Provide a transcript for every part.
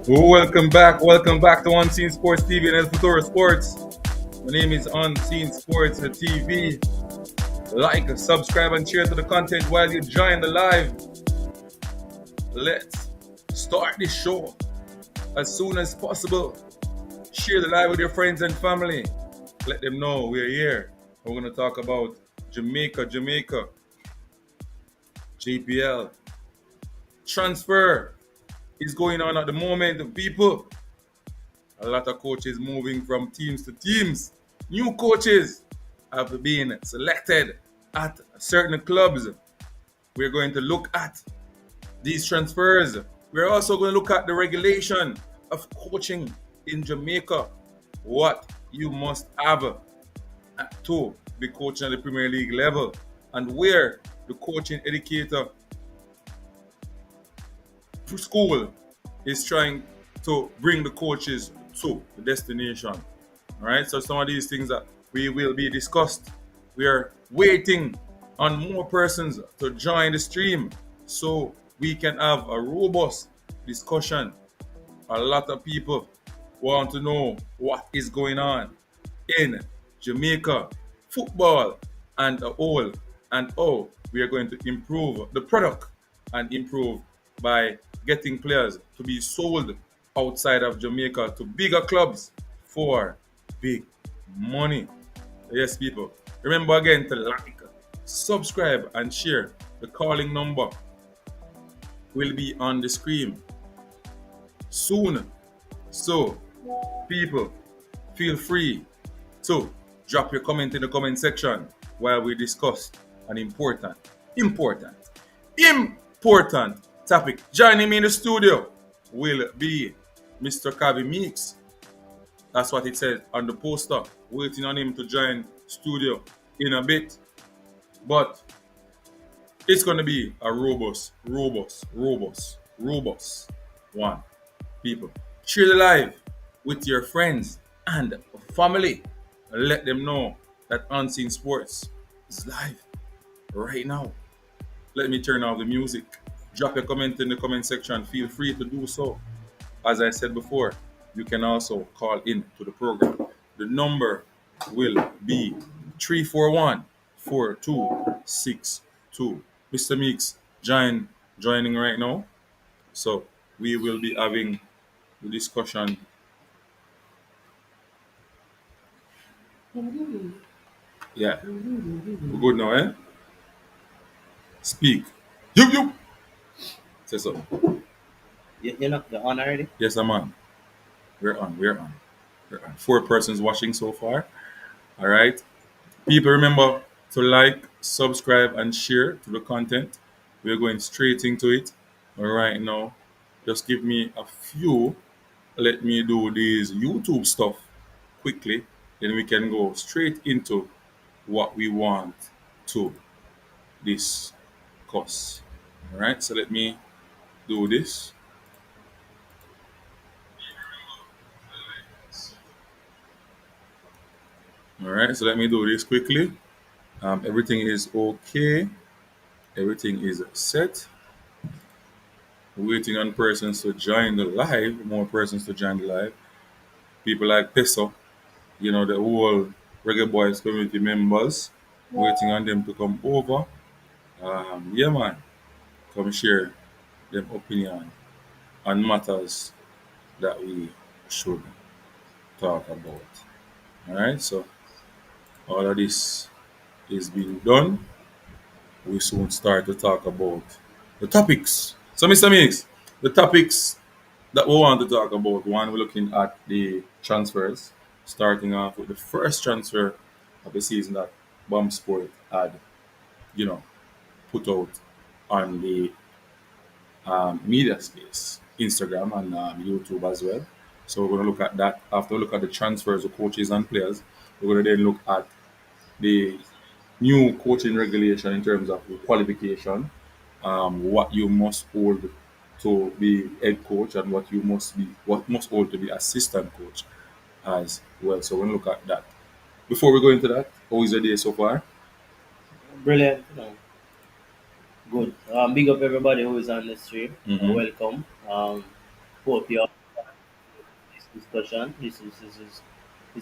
Welcome back to Unseen Sports TV and El Futuro Sports. My name is Unseen Sports TV. Like, subscribe, and share to the content while you join the live. Let's start this show as soon as possible. Share the live with your friends and family. Let them know we're here. We're going to talk about Jamaica, JPL. Transfer is going on at the moment, people. A lot of coaches moving from teams to teams. New coaches have been selected at certain clubs. We're going to look at these transfers. We're also going to look at the regulation of coaching in Jamaica. What you must have to be coaching at the Premier League level, and where the coaching educator school is trying to bring the coaches to the destination. All right, so some of these things that we will be discussed. We are waiting on more persons to join the stream so we can have a robust discussion. A lot of people want to know what is going on in Jamaica football and all, and how we are going to improve the product and improve by getting players to be sold outside of Jamaica to bigger clubs for big money. Yes, people. Remember again to like, subscribe, and share. The calling number will be on the screen soon. So, people, feel free to drop your comment in the comment section while we discuss an important, important topic. Joining me in the studio will be Mr. Kavi Meeks. That's what it says on the poster. Waiting on him to join studio in a bit. But it's going to be a robust one. People, share the live with your friends and family. Let them know that Unseen Sports is live right now. Let me turn off the music. Drop a comment in the comment section. Feel free to do so. As I said before, you can also call in to the program. The number will be 341-4262. Mr. Meeks joining right now. So we will be having the discussion. Yeah, we're good now, eh? Speak. You. Say so. You're on already? Yes, I'm on. We're on. Four persons watching so far. All right. People, remember to like, subscribe, and share to the content. We're going straight into it. All right now. Just give me a few. Let me do these YouTube stuff quickly. Then we can go straight into what we want to discuss. All right. So let me do this. All right. So let me do this quickly. Everything is okay. Everything is set. Waiting on persons to join the live, more persons to join the live. People like Peso, the whole Reggae Boys community members, waiting on them to come over. Yeah, man, come share them opinion on matters that we should talk about. All right, so all of this is being done. We soon start to talk about the topics. So, Mr. Mix, the topics that we want to talk about. One, we're looking at the transfers, starting off with the first transfer of the season that Bomb Sport had, you know, put out on the media space, Instagram and YouTube as well. So we're going to look at that. After we look at the transfers of coaches and players, we're going to then look at the new coaching regulation in terms of the qualification, what you must hold to be head coach and what must hold to be assistant coach as well. So we're gonna look at that. Before we go into that, how is your day so far? Brilliant. Good. Big up everybody who is on the stream. Mm-hmm. Welcome. Hope you're. discussion. This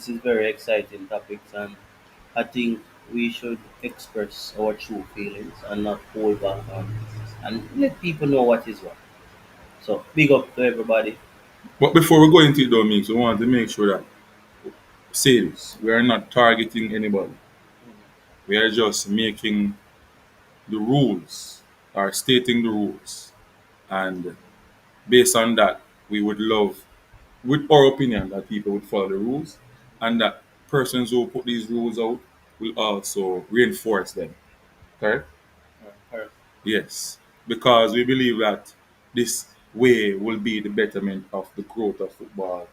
is very exciting topics, and I think we should express our true feelings and not hold back on, and let people know what is what. So big up to everybody. But before we go into it, though, Mix, we want to make sure that sales, we are not targeting anybody. We are just making the rules or stating the rules. And based on that, we would love, with our opinion, that people would follow the rules and that persons who put these rules out will also reinforce them. Correct? Her- Yes. Because we believe that this way will be the betterment of the growth of football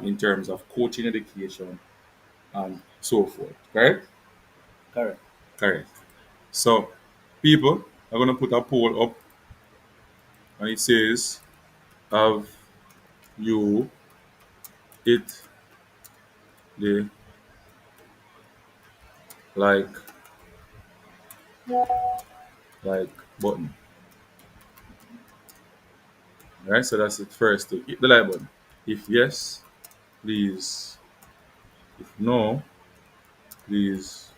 in terms of coaching education and so forth. Correct? Correct. Correct. So, people are going to put a poll up and it says, have you hit the like like button? Right? So that's the first thing. Hit the like button. If yes, please. If no, please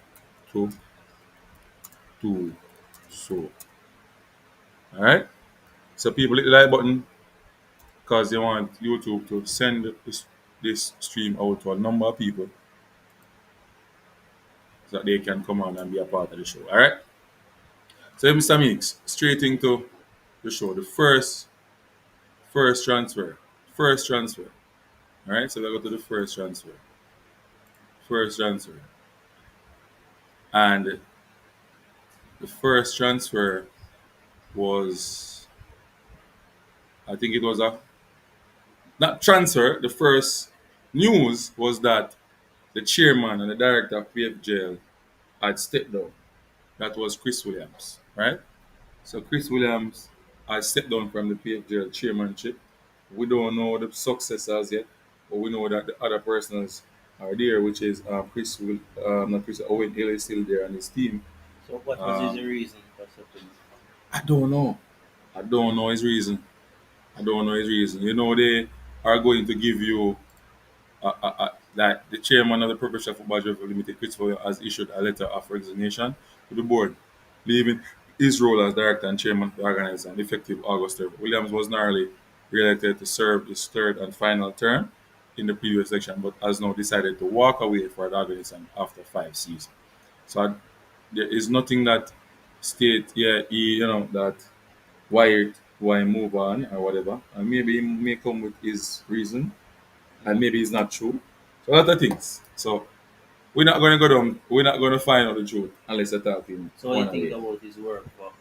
to do so. Alright? So people hit the like button because they want YouTube to send this stream out to a number of people so that they can come on and be a part of the show. Alright? So Mr. Meeks, straight into the show. The first transfer. First transfer. Alright, so we go to the first transfer. First transfer. And the first transfer was, I think it was a not transfer. The first news was that the chairman and the director of PFJL had stepped down. That was Chris Williams, right? So Chris Williams has stepped down from the PFJL chairmanship. We don't know the successors yet, but we know that the other persons are there, which is not Chris Owen Hill is still there and his team. So what was his Um, reason for something? I don't know. I don't know his reason. I don't know his reason. You know, they are going to give you that the chairman of the Professional Football Journal Limited, Christopher, has issued a letter of resignation to the board, leaving his role as director and chairman of the organization effective August 3rd. Williams was narrowly re-elected to serve his third and final term in the previous election, but has now decided to walk away for the organization after 5 seasons. So there is nothing that state that why move on or whatever, and maybe he may come with his reason and maybe it's not true. So a lot of things. So we're not gonna go down. We're not gonna find out the truth unless I talk to him So what do one you think away. about his work for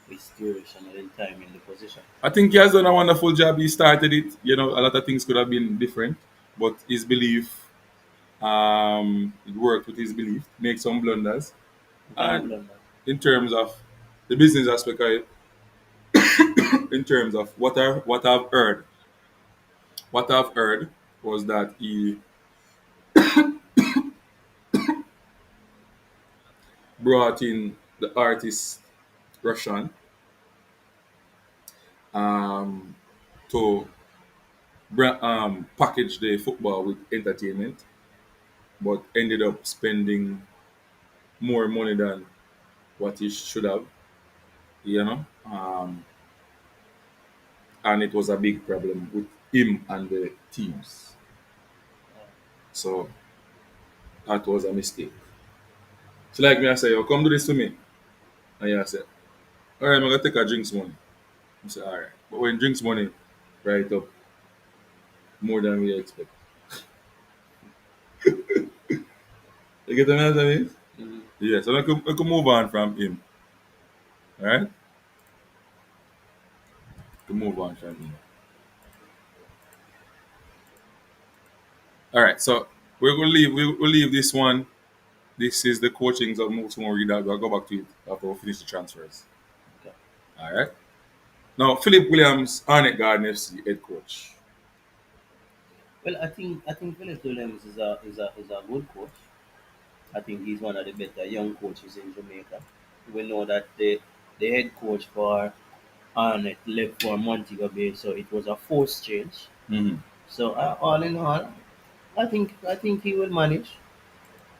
his duration and time in the position? I think he has done a wonderful job. He started it. You know, a lot of things could have been different, but his belief, it worked with his belief. Make some blunders, You can't and blame that. in terms of the business aspect of it, in terms of what I've heard was that he brought in the artist Russian um, to package the football with entertainment, but ended up spending more money than what he should have, you know. And it was a big problem with him and the teams. So that was a mistake. So like me, I say, "Yo, come do this to me." And yeah, I said, all right, I'm gonna take a drinks money. I said, all right. But when drinks money right up more than we expect. You get what I'm saying? Mm-hmm. Yeah, so I could move on from him. All right? To move on from him. All right, so we'll leave this one. This is the coachings of Mutumori reader. We'll go back to it after we finish the transfers. Okay. All right. Now Philip Williams, Arnett Garden FC head coach. Well, I think Philip Williams is a good coach. I think he's one of the better young coaches in Jamaica. We know that the head coach for Arnett left for Montego Bay, so it was a forced change. Mm-hmm. So all in all, I think he will manage.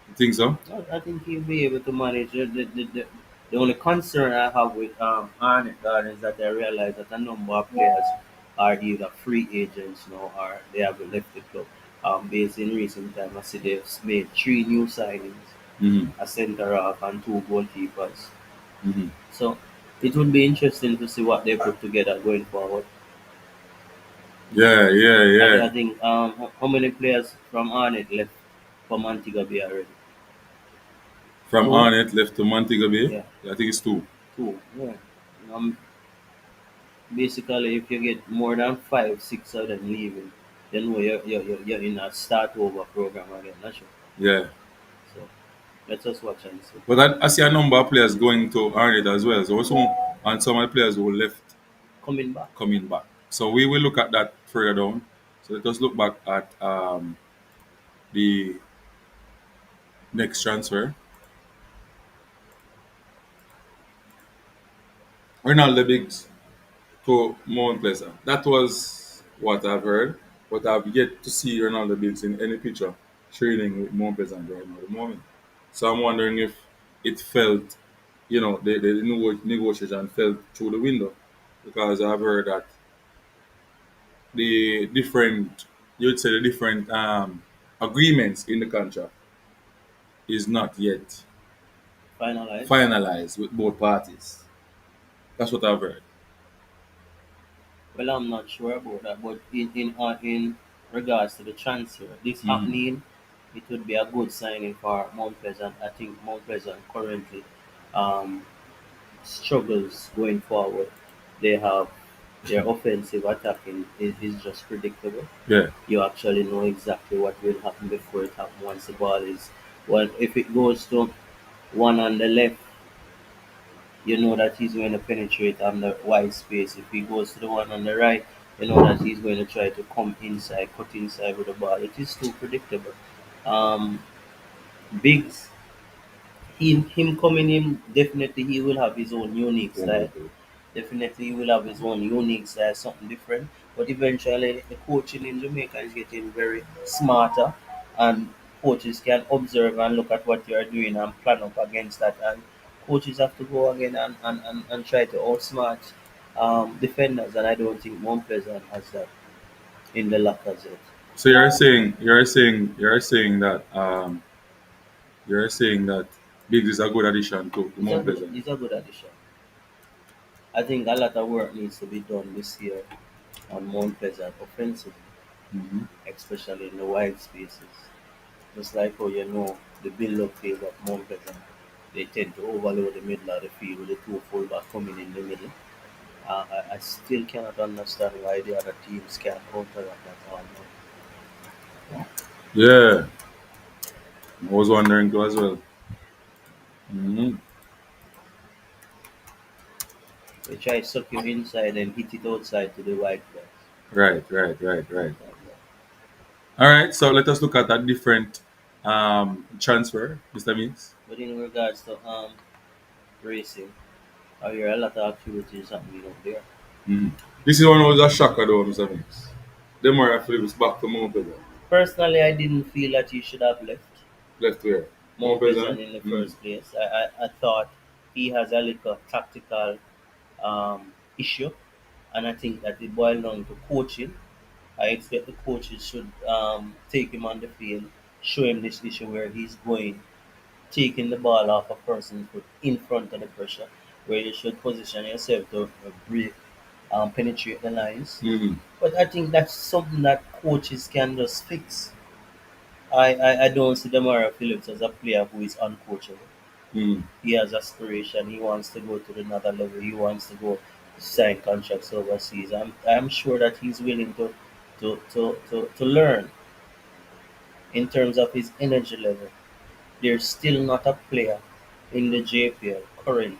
You think so? I think he'll be able to manage. The only concern I have with Arnett Garden is that I realize that a number of players are either free agents now or they have left the club. Based in recent time, I see they've made three new signings, Mm-hmm. a centre half and two goalkeepers. Mm-hmm. So it would be interesting to see what they put together going forward. Yeah, yeah, I yeah. think how many players from Arnett left for Montego Bay already? From Two? Arnett left to Montego Bay. Yeah, Yeah, I think it's two. two. Yeah. Um, Basically, if you get more than five, six of them leaving, then you're in a start over program again, not sure. Yeah. So let us watch and see. But I see a number of players going to Arnett as well. So some and some of the players who left Coming back. coming back. So we will look at that further down. So let us look back at the next transfer. Ronaldo Biggs to Mount Pleasant. That was what I've heard, but I've yet to see Ronaldo Biggs in any picture training with Mount Pleasant right now at the moment. So I'm wondering if it felt, the negotiation fell through the window because I've heard that the different, you'd say the different agreements in the contract is not yet Finalized. finalized with both parties. That's what I've heard. Well, I'm not sure about that, but in regards to the transfer, this Mm-hmm. happening, it would be a good signing for Mount Pleasant. I think Mount Pleasant currently um, struggles going forward. They have their offensive attacking is just predictable. Yeah. You actually know exactly what will happen before it happens once the ball is well. If it goes to one on the left, you know that he's going to penetrate on the wide space. If he goes to the one on the right, you know that he's going to try to come inside, cut inside with the ball. It is too predictable. Um, Biggs, him coming in, definitely he will have his own unique style. Definitely he will have his own unique style, something different. But eventually, the coaching in Jamaica is getting very smarter, and coaches can observe and look at what you are doing and plan up against that. And coaches have to go again and try to outsmart defenders. And I don't think Mount Pleasant has that in the lockers yet. So you're saying that Biggs is a good addition to Mount Pleasant. He's a good addition. I think a lot of work needs to be done this year on Mount Pleasant offensively, Mm-hmm. especially in the wide spaces. Just like how you know the build-up phase of Mount Pleasant, they tend to overload the middle of the field with the two fullbacks coming in the middle. I still cannot understand why the other teams can't counteract that all now. Yeah, I was wondering too as well. Mm-hmm. They try to suck you inside and hit it outside to the wide players. Right, right, right, right. All right, so let us look at a different transfer, Mr. Means. But in regards to racing, I hear a lot of activities happening out there. Mm-hmm. This is one who was a shocker though, Mr. Means. Demar Phillips back to Mount Pleasant. Personally, I didn't feel that he should have left Left where? Mount Mount Pleasant Pleasant? in the Mm. first place. I thought he has a little tactical issue, and I think that it boiled down to coaching. I expect the coaches should take him on the field, show him this issue where he's going, taking the ball off a person's foot in front of the pressure, where you should position yourself to break, penetrate the lines. Mm-hmm. But I think that's something that coaches can just fix. I don't see Demara Phillips as a player who is uncoachable. Mm-hmm. He has aspiration. He wants to go to another level. He wants to go sign contracts overseas. I'm sure that he's willing to learn in terms of his energy level. There's still not a player in the JPL currently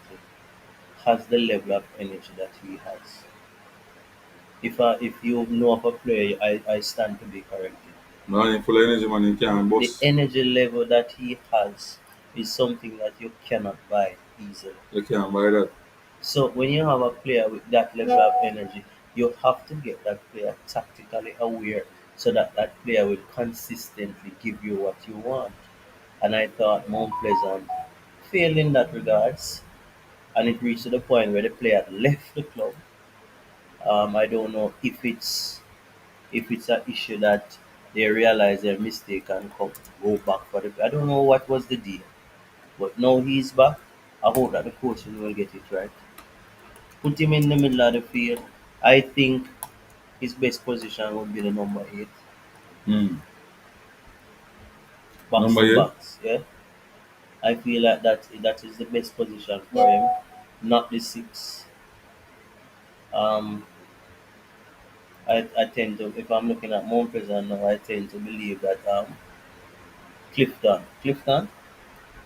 has the level of energy that he has. If you know of a player, I stand to be corrected. Man, he full of energy, man. He can't The boss. energy level that he has is something that you cannot buy easily. You can't buy that. So when you have a player with that level of energy, you have to get that player tactically aware so that that player will consistently give you what you want. And I thought Mount Pleasant failed in that regards, and it reached to the point where the player left the club. I don't know if it's an issue that they realize their mistake and go back for the. I don't know what was the deal, but now he's back. I hope that the coaches will get it right. Put him in the middle of the field. I think his best position would be the number 8, Hmm. box Number to 8. box. Yeah, I feel like that is the best position for him, not the 6. Um, I tend to, if I'm looking at Mount Pleasant now, I tend to believe that Clifton,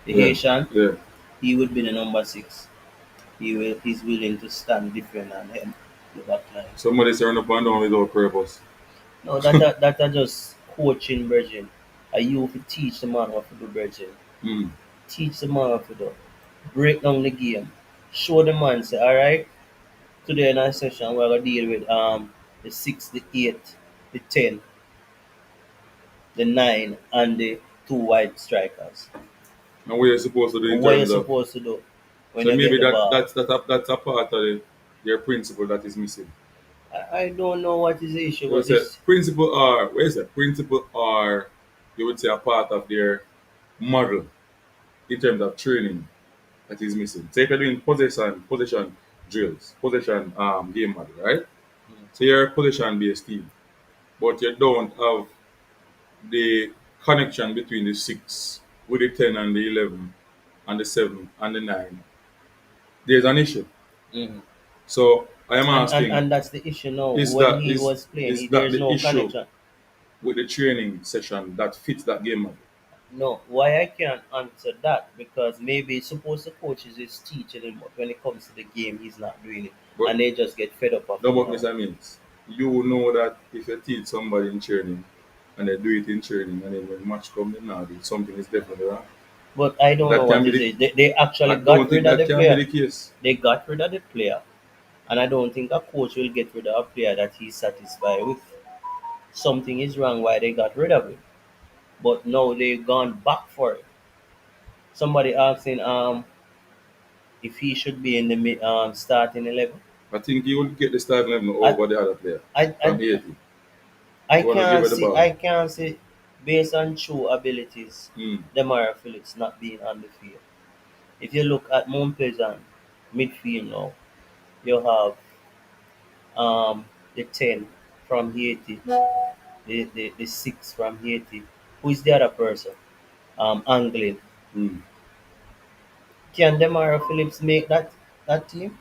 the Yeah. Haitian, Yeah. he would be the number 6. He's willing to stand different and help the back line. Somebody turn up and down without purpose. No, that are just coaching, Virgin. Are you to teach the man what to do, Virgin? Hmm. Teach the man what to do. Break down the game. Show the man, say, all right, today in our session we're gonna deal with the 6, the 8, the 10, the 9, and the two wide strikers. And what you're supposed to do in What you're terms of. supposed to do when So you get maybe the ball. that's a part of their principle that is missing. I don't know what is the issue, You would but say this. principle are where is it? Principle are you would say a part of their model in terms of training that is missing. So if you're doing possession drills, possession game model, right? So you're a possession based team, but you don't have the connection between the 6 with the 10 and the 11 and the 7 and the 9. There's an issue. Mhm. So I am asking, And that's the issue now. is When that he is was playing, is that there's the no issue connection. with the training session that fits that game model? No, why I can't answer that, because maybe suppose the coaches is teaching him, but when it comes to the game, he's not doing it, But and they just get fed up of no, him but now. Mr. Means, you know that if you teach somebody in training and they do it in training and then when match comes in now, something is definitely wrong. But I don't know That can what be is the it. They I actually don't got think rid of that the can be player. the case. They got rid of the player, and I don't think a coach will get rid of a player that he's satisfied with. Something is wrong why they got rid of him. But now they've gone back for it. Somebody asking if he should be in the starting 11. I think he will get the starting level I over the other player I from I, 80. I You want to give can't her the see ball. based on true abilities, Mm. Demara Phillips not being on the field. If you look at Mount Pleasant midfield now, you have the 10 from Haiti, the 6 from Haiti. Who is the other person? Anglin. Mm. Can Demara Phillips make that team?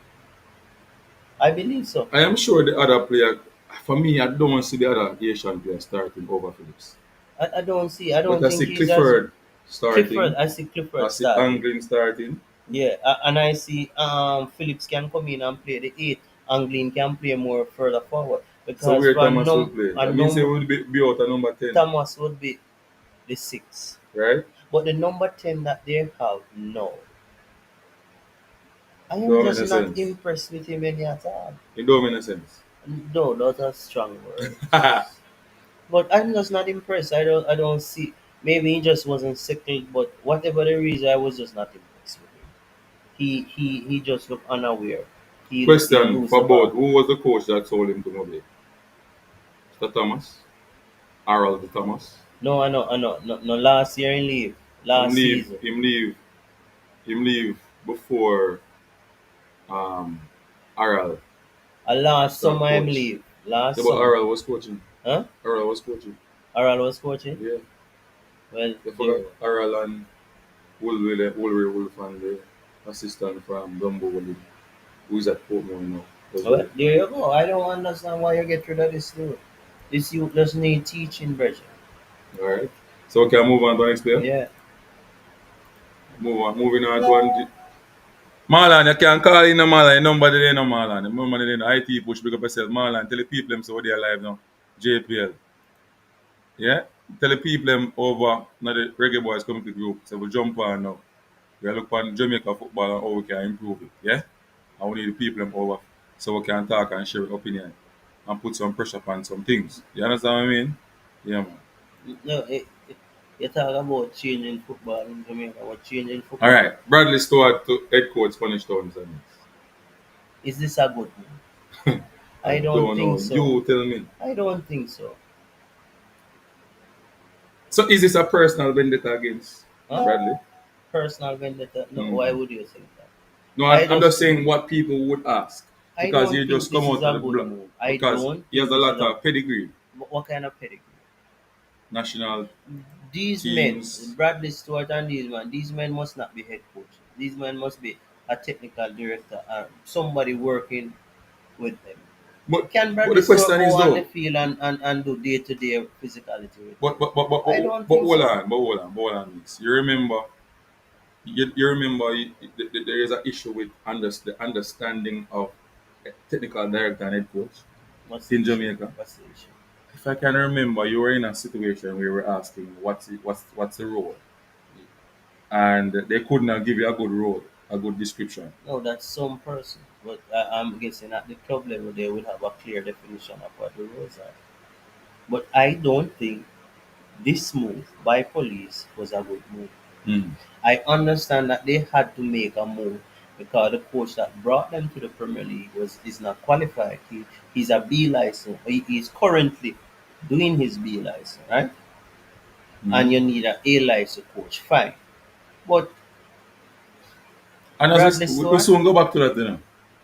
I believe so. I am sure the other player, for me, I don't see the other Asian player starting over Phillips. I But don't I think see he's as Clifford Clifford. starting. I see I Clifford see starting. Anglin starting. Yeah, and I see Phillips can come in and play the 8. Anglin can play more further forward So because where Thomas will play. a That means he number will be out at number 10, Thomas would be the 6. right? But the number 10 that they have now, I am Don't make just no not sense. impressed with him any at all. It don't make no sense. No, those are strong words. But I'm just not impressed. I don't see. Maybe he just wasn't settled, but whatever the reason, I was just not impressed with him. He just looked unaware. He Question lose the for both. ball. Who was the coach that told him to move it? Mr. Thomas? Harold Thomas? I know. No, no, last year in leave. Him Last leave, season. him leave, him leave before um Harold Last start summer him coach. leave. Yeah, Last but summer. Harold was coaching. Huh? Harold was coaching. Aral was coaching? Yeah. Well, You there. forgot Harold and Woolry Wolf and the assistant from Dumbo Willie, who's at Portmore now. Was Well, there. there you go. I don't understand why you get rid of this dude. This you just need teaching, Bridget. Alright. So we can move on to the next player. Yeah. Moving on to one. Marlon, you can call in the Marlon. Nobody there no Marlon. Remember the IT push big up yourself. Marlon, tell the people them so they are live now. JPL. Yeah? Tell the people them over now the reggae boys community group. So we jump on now. We look on Jamaica football and how we can improve it. Yeah? And we need the people them over so we can talk and share opinion and put some pressure upon some things. You understand what I mean? Yeah, man. No, you talk about changing football in Jamaica. What changing All football? right. Bradley Stewart to head coach Spanish Town, Mr. Is this a good move? Mix. I I don't don't know. think so. You tell me. I don't think so. So is this a personal vendetta against Huh? Bradley? Personal vendetta? No, why Hmm. would you think that? No, I I'm just just saying think what people would ask I because don't he think just come this is out of a the good block move. I because don't he has think a this is lot a of pedigree, what kind of pedigree? national These men, teams. Bradley Stewart and these men must not be head coaches. These men must be a technical director or somebody working with them. Can But the Bradley Stewart question go is on the though, field and do day to day physicality with them? but I don't but think hold so. on, hold on, Mix. You remember there is an issue with the understanding of technical director and head coach What's the in issue? Jamaica. What's the issue? If I can remember, you were in a situation where we were asking what's the role, and they could not give you a good role, a good description. No, that's some person. But I'm guessing at the club level they would have a clear definition of what the roles are. But I don't think this move by police was a good move. Mm. I understand that they had to make a move because the coach that brought them to the Premier League was is not qualified. He's a B license. He is currently doing his B license, right? And Mhm. you need an A license coach, fine. But And Bradley we Stewart, soon go back to that, the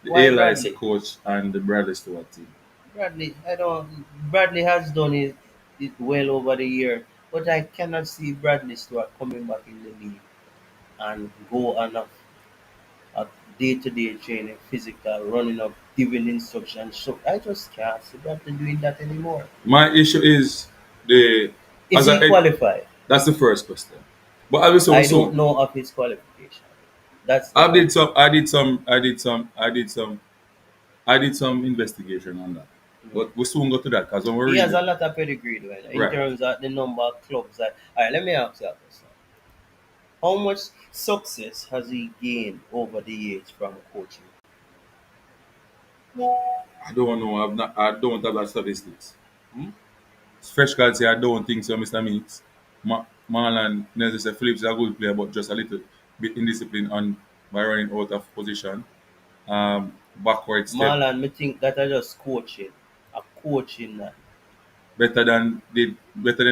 why Eli is a Bradley? coach and the Bradley Stewart team. Bradley, I don't. Bradley has done it well over the year, but I cannot see Bradley Stewart coming back in the league and go on a day-to-day training, physical, running up, giving instructions. So I just can't see Bradley doing that anymore. My issue is the Is as a he head. qualified? That's the first question. But obviously, I don't so know of his qualification. That's I number did one. some, I did some, I did some, I did some investigation on that. Mm. But we soon go to that because when we He read has it, a lot of pedigree, though, in right? terms of the number of clubs. All right, let me ask you a question. How much success has he gained over the years from coaching? I don't know. I don't have that statistics. Hmm? Fresh guys say I don't think so, Mr. Meeks. Marlon Nelson Phillips is a good player, but just a little bit indisciplined on by running out of position. Backward step Marlon, me think that I just coaching. A coaching that. better than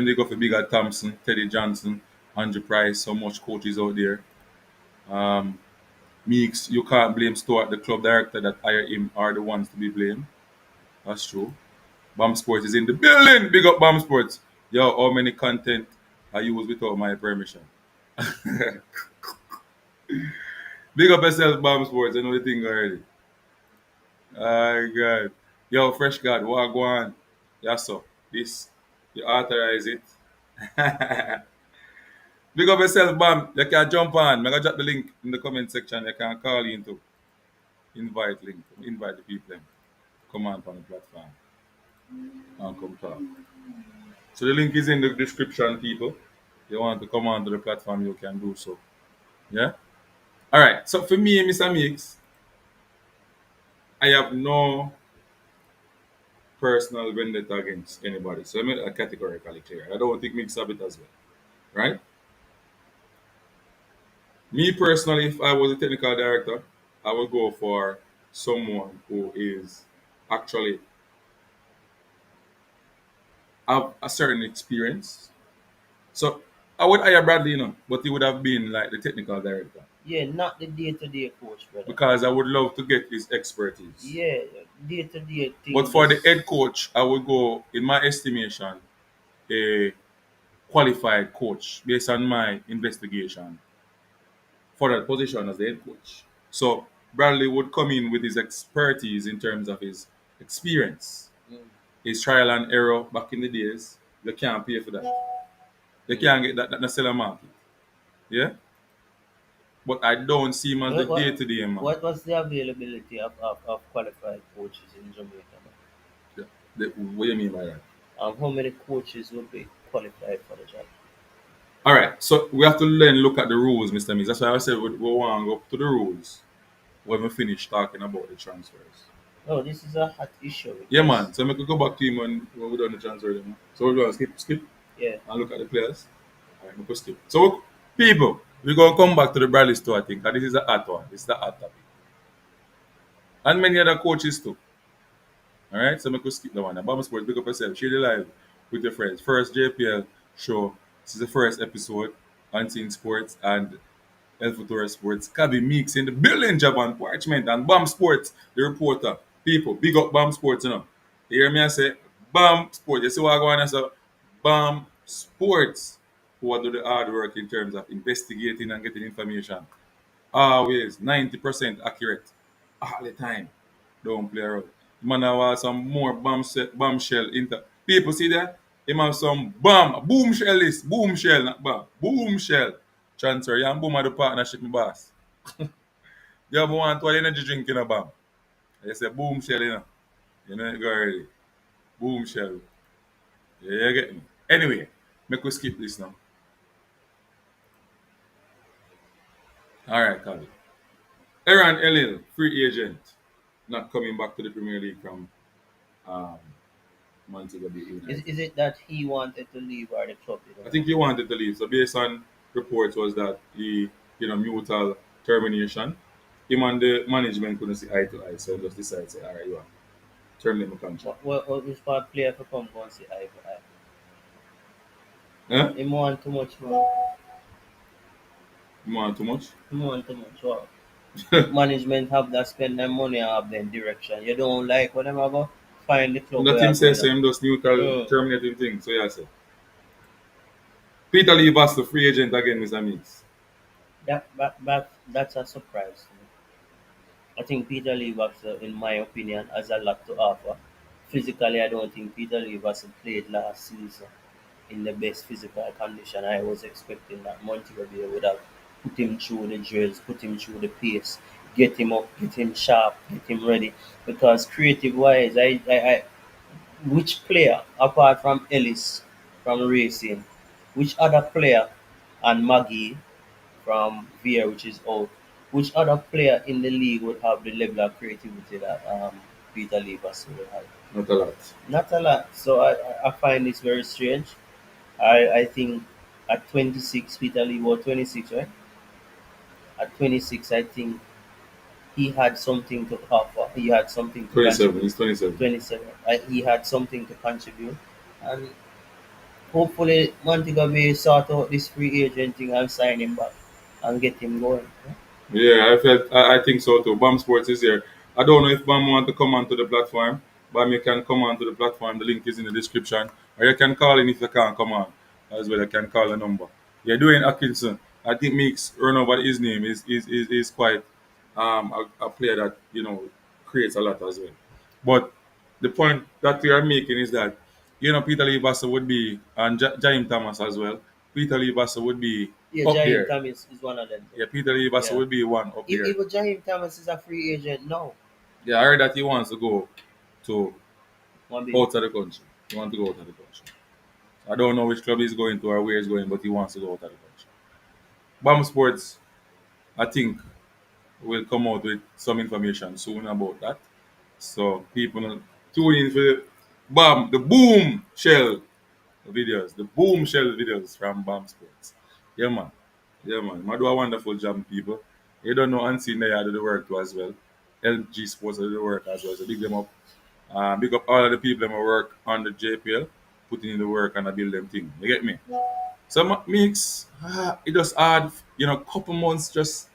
they go for bigger Thompson, Teddy Johnson, Andrew Price. So much coaches out there. Um, Meeks, you can't blame Stuart, the club director that hired him, are the ones to be blamed. That's true. Bam Sports is in the building. Big up Bam Sports. Yo, how many content I use without my permission? Big up yourself, Bam Sports. I know the thing already. Oh God. Yo, Fresh God, what go on? Yeah, so this you authorize it. Big up yourself, Bam. You can jump on. I'm gonna drop the link in the comment section. You can call into invite link. Invite the people. Come on the platform and come talk. So the link is in the description, people. You want to come onto the platform, you can do so. Yeah? Alright. So for me, Mr. Mix, I have no personal vendetta against anybody. So I made that categorically clear. I don't think Mix have it as well. Right? Me personally, if I was a technical director, I would go for someone who is actually have a certain experience. So I would hire Bradley, but he would have been like the technical director Yeah, not the day-to-day coach, brother. because I would love to get his expertise. Yeah, day-to-day But thing for the just head coach, I would go, in my estimation, a qualified coach based on my investigation for that position as the head coach. So Bradley would come in with his expertise in terms of his experience, mm, his trial and error back in the days. You can't pay for that. You mm. can't get that in the seller market. Yeah? But I don't see him as the What, day what, to day man. what was the availability of qualified coaches in Jamaica? What do you mean by that? How many coaches would be qualified for the job? All right, so we have to then look at the rules, Mr. Means. That's why I said we want to go to the rules when we finish talking about the transfers. No, this is a hot issue Yeah, because man. So I could go back to him when we done the transfer. Then. So we're going to skip yeah, and look at the players. All right, we could skip. So, people, we're going to come back to the Bradley store, I think. And this is a hot one. This is the hot topic. And many other coaches too. All right, so I could skip the one. Bama Sports, pick up yourself. Share the live with your friends. First JPL show. This is the first episode on Teen Sports and El Futuro Sports. Kabi Meeks in the building, Javan Parchment and Bam Sports, the reporter. People, big up Bam Sports, you know. You hear me? I say, Bam Sports. You see what I go on? I say, Bam Sports. Who do the hard work in terms of investigating and getting information. Always 90% accurate. All the time. Don't play around. Man, I want some more bombshell into people see that? Him have some boomshell this, boomshell, not bomb. Boomshell. Transfer. You and boom at the partnership, my boss. You have one to energy drink in a bomb. I say boomshell, you know. You know it go already. Boomshell. Yeah, you get me. Anyway, make we skip this now. Alright, Kali. Aaron Elil, free agent, not coming back to the Premier League from um, Montego Bay United. is it that he wanted to leave or the club didn't I want think he him? wanted to leave. So based on reports was that he, mutual termination. Him and the management couldn't see eye to eye, so just decided say, all right, you want terminate my contract. What was for a player to come and say eye for eye? Huh? Him want too much man. You want too much? Him want too much. Wow. Management have that spend their money and have them direction. You don't like what them about? Find the club That where him you're say going at. same just neutral Mm. terminating thing. So yeah, say Peter Lee was the free agent again, Mr. Meeks. That's a surprise to me. I think Peter Lever's, in my opinion, has a lot to offer. Physically, I don't think Peter Lever's played last season in the best physical condition. I was expecting that Montego Bay would have put him through the drills, put him through the pace, get him up, get him sharp, get him ready. Because creative wise, which player apart from Ellis from Racing, which other player and Maggie from Via, which is out, which other player in the league would have the level of creativity that Peter Levers would have? Not a lot. Not a lot. So I find this very strange. I think at 26, Peter Lee was 26, right? At 26, I think he had something to offer. He had something to 27. contribute. He's 27. 27. He had something to contribute. And hopefully, Montego Bay sort out this free agent thing and sign him back and get him going. Yeah, I think so too. BAM Sports is here. I don't know if BAM want to come onto the platform. BAM, you can come onto the platform. The link is in the description. Or you can call in if you can't come on as well. You can call the number. Yeah, doing Atkinson. I think makes run over his name is quite a player that creates a lot as well. But the point that we are making is that Peter Lee Vassar would be and Jaime Thomas as well. Peter Lee Vassar would be Yeah, up Jaheim there. Thomas is one of them too. Yeah, Peter Lee Vassar Yeah. would be one up If there. even Jaheim Thomas is a free agent, no. Yeah, I heard that he wants to go to One bit. outside the country. He wants to go out of the country. I don't know which club he's going to or where he's going, but he wants to go out of the country. BAM Sports, I think, will come out with some information soon about that. So people tune in for the boom shell videos, the boom shell videos from BAM Sports. Yeah, man. Yeah, man. I do a wonderful job, people. You don't know Unseen they do the work too as well. LG Sports do the work as well. So big them up. Big up all of the people that work on the JPL, putting in the work and I build them thing. You get me? So mix, it just hard, couple months just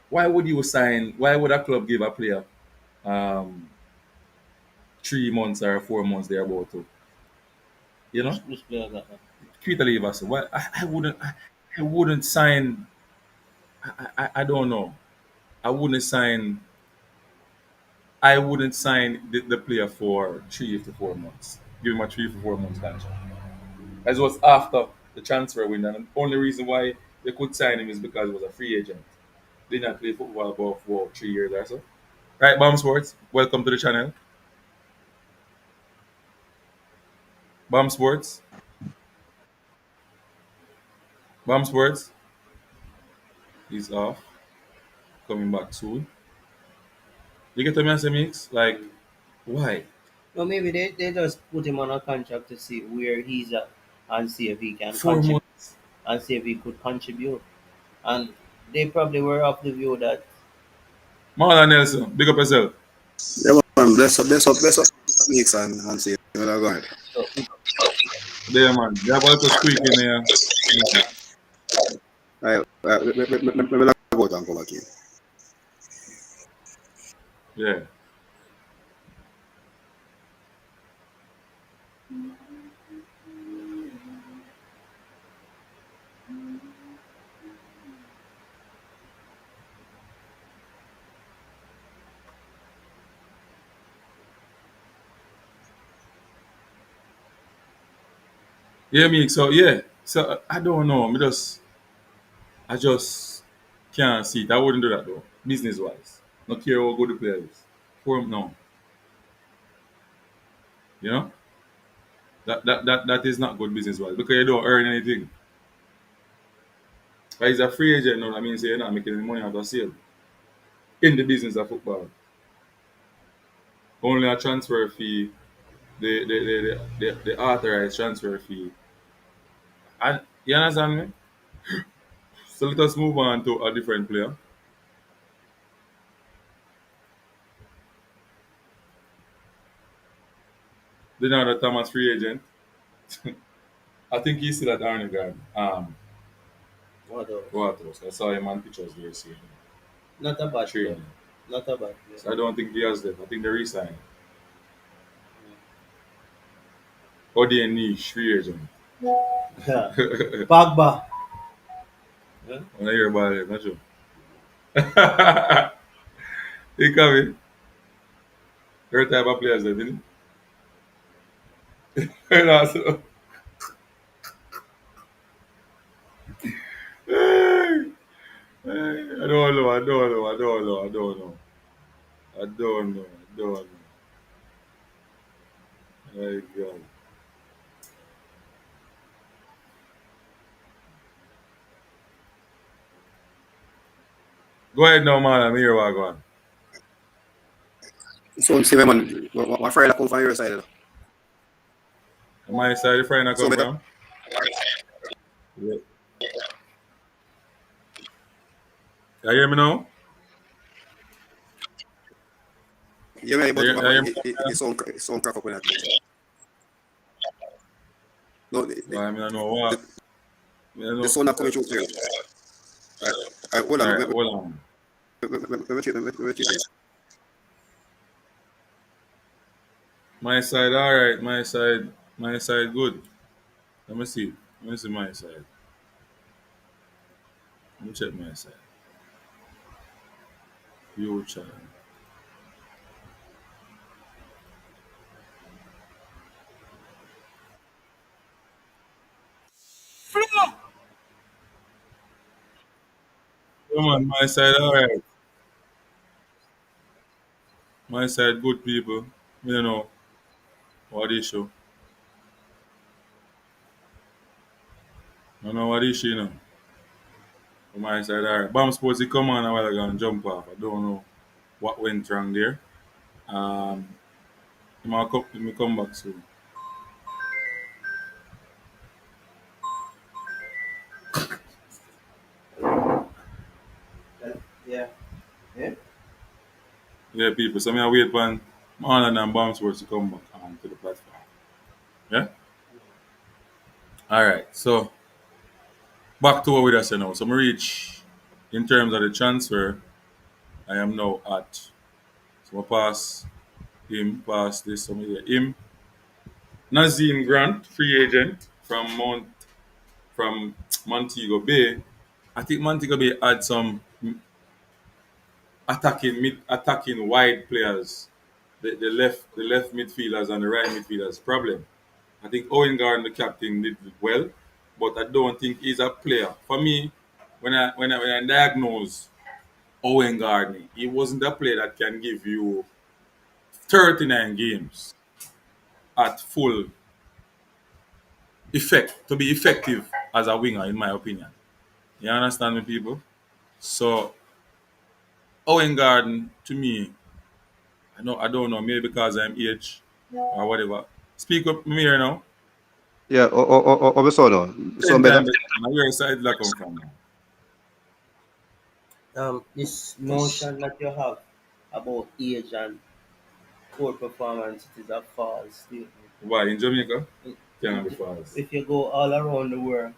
why would you sign why would a club give a player um 3 months or 4 months they're about to, you know? Which player got that? Peter Lever, so why I wouldn't sign I don't know. I wouldn't sign I wouldn't sign the player for 3 to 4 months. Give him a 3 to 4 months contract. As was after the transfer window. And the only reason why they could sign him is because he was a free agent. Did not play football for 3 years or so. Right, Bomb Sports, welcome to the channel. Bomb Sports, Bomb Sports is off, coming back soon. You get to me, mix? Like, Why? No, maybe they just put him on a contract to see where he's at and see if he can 4 months. contribute and see if he could contribute. And they probably were of the view that Marlon Nelson, big up yourself. Yeah, man, bless up, mix and see where they're going. so There, man. You have a little squeak in there. Right, me go out and come back in. Yeah. Yeah, me. So yeah. So I don't know. I just can't see it. I wouldn't do that though. Business wise. Not care how good the player is. For him, no. You know? That is not good business wise because you don't earn anything. But he's a free agent now, that means you're not making any money out of sale in the business of football. Only a transfer fee, the authorized transfer fee. And you understand me? So let us move on to a different player. The other Thomas free agent. I think he's still at Arnegard. what else? What else? I saw him on pictures there saying Not a bad player. training. Not a bad player. So I don't think he has left. I think they re-signed. Or the niche free agent. Yeah. When Pogba. Yeah. I hear about it, not sure. He coming. Her type of players, didn't he? And also, I don't know, I don't know, I don't know, I don't know. I don't know, I don't know. My God. Go ahead now, man. I'm here. What going? So, see, man, what Friday come from your side? On my side, the friend I So, come better, from. Yeah. You hear me now? yeah, man, but You hear me? it's on crack up with that. No, Well, I mean, I know what. I the know. sound not coming through clear. Hold All on, right, hold on. let me check this. My side, all right. My side, good. Let me see. Let me see my side. Let me check my side. You child. Come on, my side, all right. My side, good people. You know what issue. I know what issue, you know. On my side, all right. Bomb supposed to come on a while ago and jump off. I don't know what went wrong there. Um, he might come back soon. Yeah. Yeah. Yeah, people. So I wait for Marlon and Bomb supposed to come back onto the platform. Yeah? All right. So back to what we just said now. So I reach in terms of the transfer, I am now at. So I pass him, pass this, so him. Nazim Grant, free agent from Montego Bay. I think Montego Bay had some attacking wide players. The left midfielders and the right midfielders problem. I think Owen Garden, the captain, did well, but I don't think he's a player. For me, when I diagnose Owen Garden, he wasn't a player that can give you 39 games at full effect to be effective as a winger, in my opinion. You understand me, people? So Owen Garden, to me, I don't know. Maybe because I'm age or whatever. Speak up me here now. Yeah, o so no. So Ten better. times better. Now where side that come from now? This notion that you have about age and poor performance, it is a false statement. Why in Jamaica? It, Can't be it, false. if you go all around the world,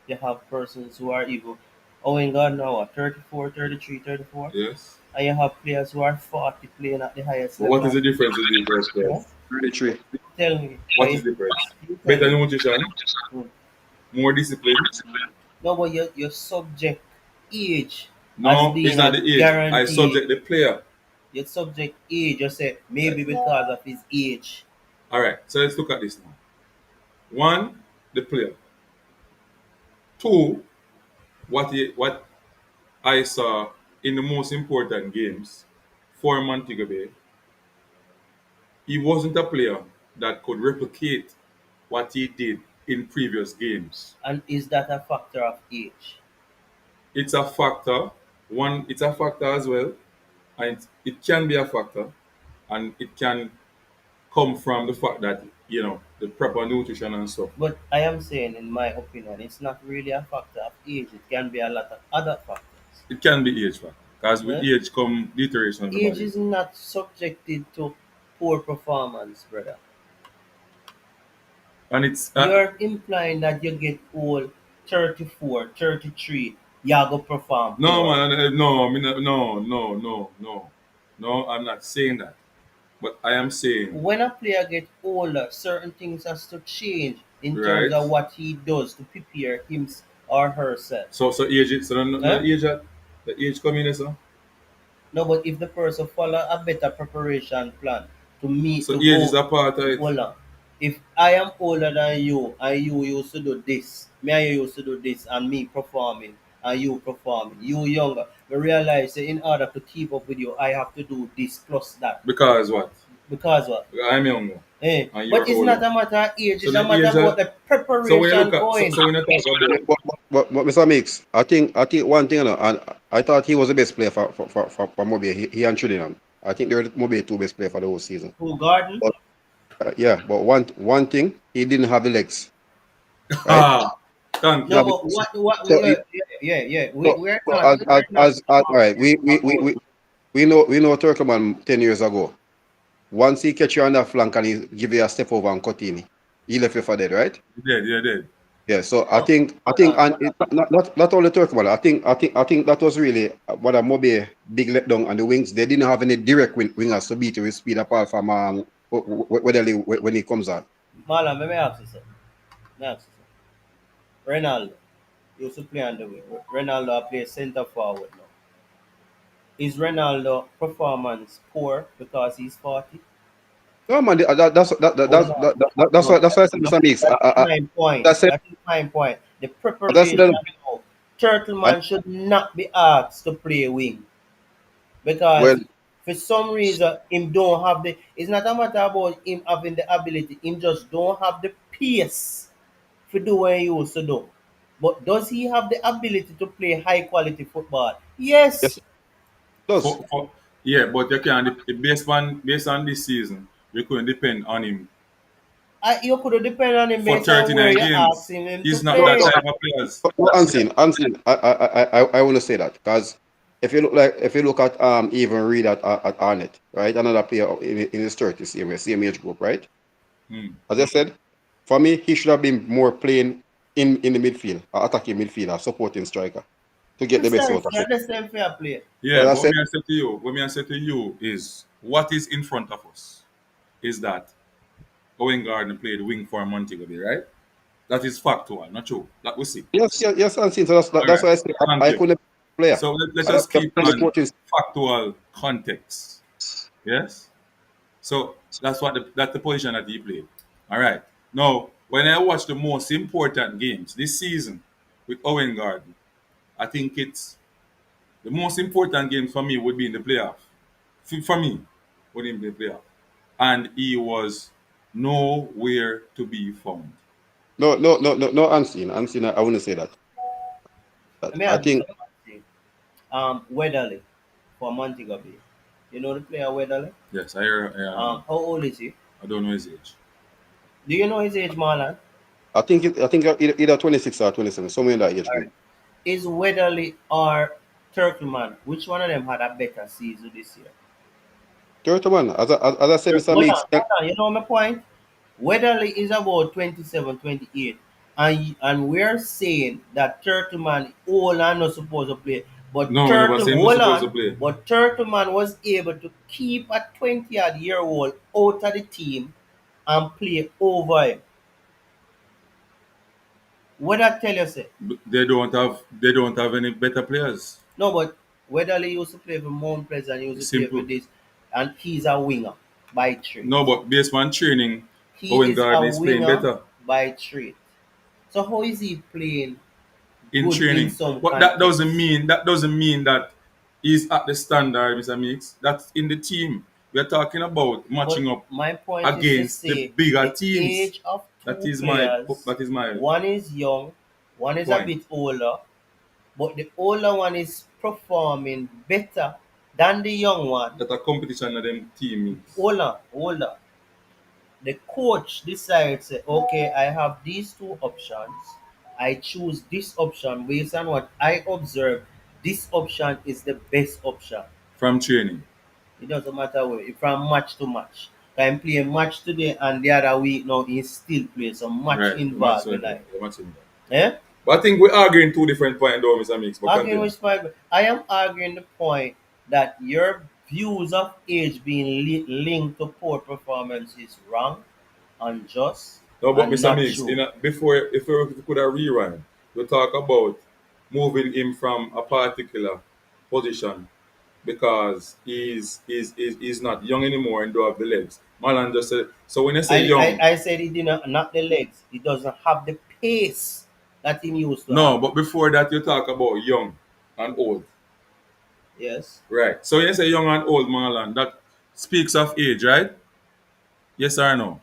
you have persons who are even, oh in God now, what, 34, 33, 34, Yes. and you have players who are 40 playing at the highest But what level. is the difference between those Yeah? players? 33. Tell me, What is the difference? you tell Better me. nutrition, Hmm. more discipline. No, but you subject age as No, it's being not a the age. I guarantee. subject the player. You subject age, you say maybe because of his age. All right. So let's look at this now. One, the player. Two, what I saw in the most important games for Montego Bay, he wasn't a player that could replicate what he did in previous games. And is that a factor of age? It's a factor. One, it's a factor as well, and it can be a factor, and it can come from the fact that the proper nutrition and stuff. But I am saying, in my opinion, it's not really a factor of age. It can be a lot of other factors. It can be age factor because with Yeah? age come deterioration of the Age body. is not subjected to poor performance, brother. And it's You're implying that you get old 34, 33, you go perform no poor. man, no, no. I'm not saying that, but I am saying When a player gets older, certain things has to change in terms right. of what he does to prepare him or herself. So age, so no Eh? age that the age coming in so. No, but if the person follow a better preparation plan to meet So to age is go, a part of it hold on. If I am older than you and you used to do this, me and you used to do this, and me performing and you performing, you younger, we realize that in order to keep up with you, I have to do this plus that. because what? Because what? Because I'm younger Eh? and But you're it's not older. a matter of age, So it's a the matter age about that the so when you preparation look at going. so when you talk Yeah, about but Mr. Mix, I think one thing, and I thought he was the best player for Mobile. He and Trinidad. I think they were Mobile two best player for the whole season. Who Garden? But yeah, but one thing, he didn't have the legs, right? ah, thank No, So, you. but what so, yeah, yeah, yeah. so, We're so not we're not as all talking right, we know Turkleman 10 years ago. Once he catch you on that flank and he give you a step over and cut in, he left you for dead, right? You're dead. Yeah, so I oh, think I hold think on, and hold it, on. not only Turkmen, I think that was really what a Mobe big letdown on the wings. They didn't have any direct wingers to beat with speed apart from when he comes on. Marlon, let me ask you something. Let me ask you something. Ronaldo used to play on the wing. Ronaldo plays centre forward now. Is Ronaldo performance poor because he's 40? No man, Hold on. No, that's why I said Mr. Mix. that is my point. I said That is my point. The that's preparation the now. and, Turtleman should not be asked to play wing well, because for some reason him don't have the. It's not a matter about him having the ability. Him just don't have the pace to do what he used to do. But does he have the ability to play high quality football? yes, Yes. it does. For yeah, but you can based on this season, you couldn't depend on him You could depend on him for based on where 39 you're games. asking him to He's not No, that no, play. type of players. no, unseen. I want to say that because if you look at even Reed at Arnett, right, another player in his 30s, same age group, right? Hmm. As I said, for me, he should have been more playing in the midfield, attacking midfield, supporting striker to get the best out of Precisely, it. at the same fair play. As Yeah, I but said, what me I say to you is what is in front of us is that Owen Gardner played wing for Montego Bay, right? That is factual, not true. That we see. yes, yes, yes, unseen. So All that's right. why I said Thank I you. couldn't play player. So let's I don't just have keep to on support his factual context. Yes. So that's the position that he played. All right. Now, when I watch the most important games this season with Owen Garden, I think it's the most important game for me would be in the playoff. For me, would be in the playoff, and he was nowhere to be found. no unseen. Unseen, I wouldn't say that. Let me I ask you think something. Weatherly for Montego Bay. You know the player Weatherly? Yes, I know. How old is he? I don't know his age. Do you know his age, Marlon? I think either 26 or 27, somewhere in that age group. Alright. Is Weatherly or Turkleman? Which one of them had a better season this year? Toyota man, as I said, Mr. Hold Meeks, on, hold on. You know my point? Weatherly is about 27, 28, and we're saying that Turtleman old and not supposed to play. But No, we never Turtle, say him not hold supposed to on. play. But Turtleman was able to keep a 20-odd-year-old out of the team and play over him. What I tell you, say? They don't have any better players. No, but Weatherly used to play for Mount Pleasant, used to play for Simple. this, and he's a winger by trade. No, but based on training, He Owen is a Gardner is playing winger better by trade. So how is he playing in good in training. some But context? that doesn't mean that he's at the standard, Mr. Mix. That's in the team. We're talking about But matching up my point is to against the say bigger the teams. age of That two is my players, that is my one is young, one is a point. bit older, but the older one is performing better than the young one. That a competition of them team means. Older, older. The coach decides, okay, I have these two options. I choose this option based on what I observe. This option is the best option. From training. It doesn't matter where, from match to match. I'm playing match today and the other week now he still plays some match Right. The match involved in that. life. The match in that. Eh? But I think we're arguing two different points though, Mr. Mix, but Arguing continue. which point? I am arguing the point that your views of age being linked to poor performance is wrong, unjust, No, but and Mr. not Mix, true. before if we could have rewind, we talk about moving him from a particular position because he's not young anymore and don't have the legs. Malan just said so when I say young, I said he didn't not the legs. He doesn't have the pace that he used to no, have. but before that you talk about young and old. Yes. Right. So when you say young and old, Marlon, that speaks of age, right? Yes or no?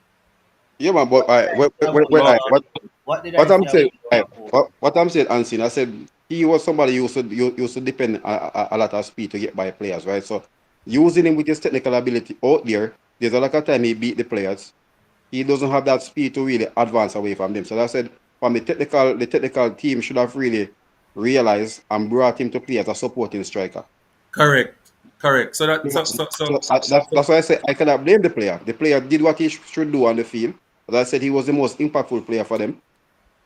Yeah, man, but What did I say about when young No. I and old? What did I what I'm say about saying, young and old? what I'm saying, Unseen, I said he was somebody who used to depend a lot of speed to get by players, right? So using him with his technical ability out there, there's a lot of time he beat the players. He doesn't have that speed to really advance away from them. So I said, from the technical team should have really realized and brought him to play as a supporting striker. Correct. Correct. So that So, so that's why I say I cannot blame the player. The player did what he should do on the field. As I said, he was the most impactful player for them,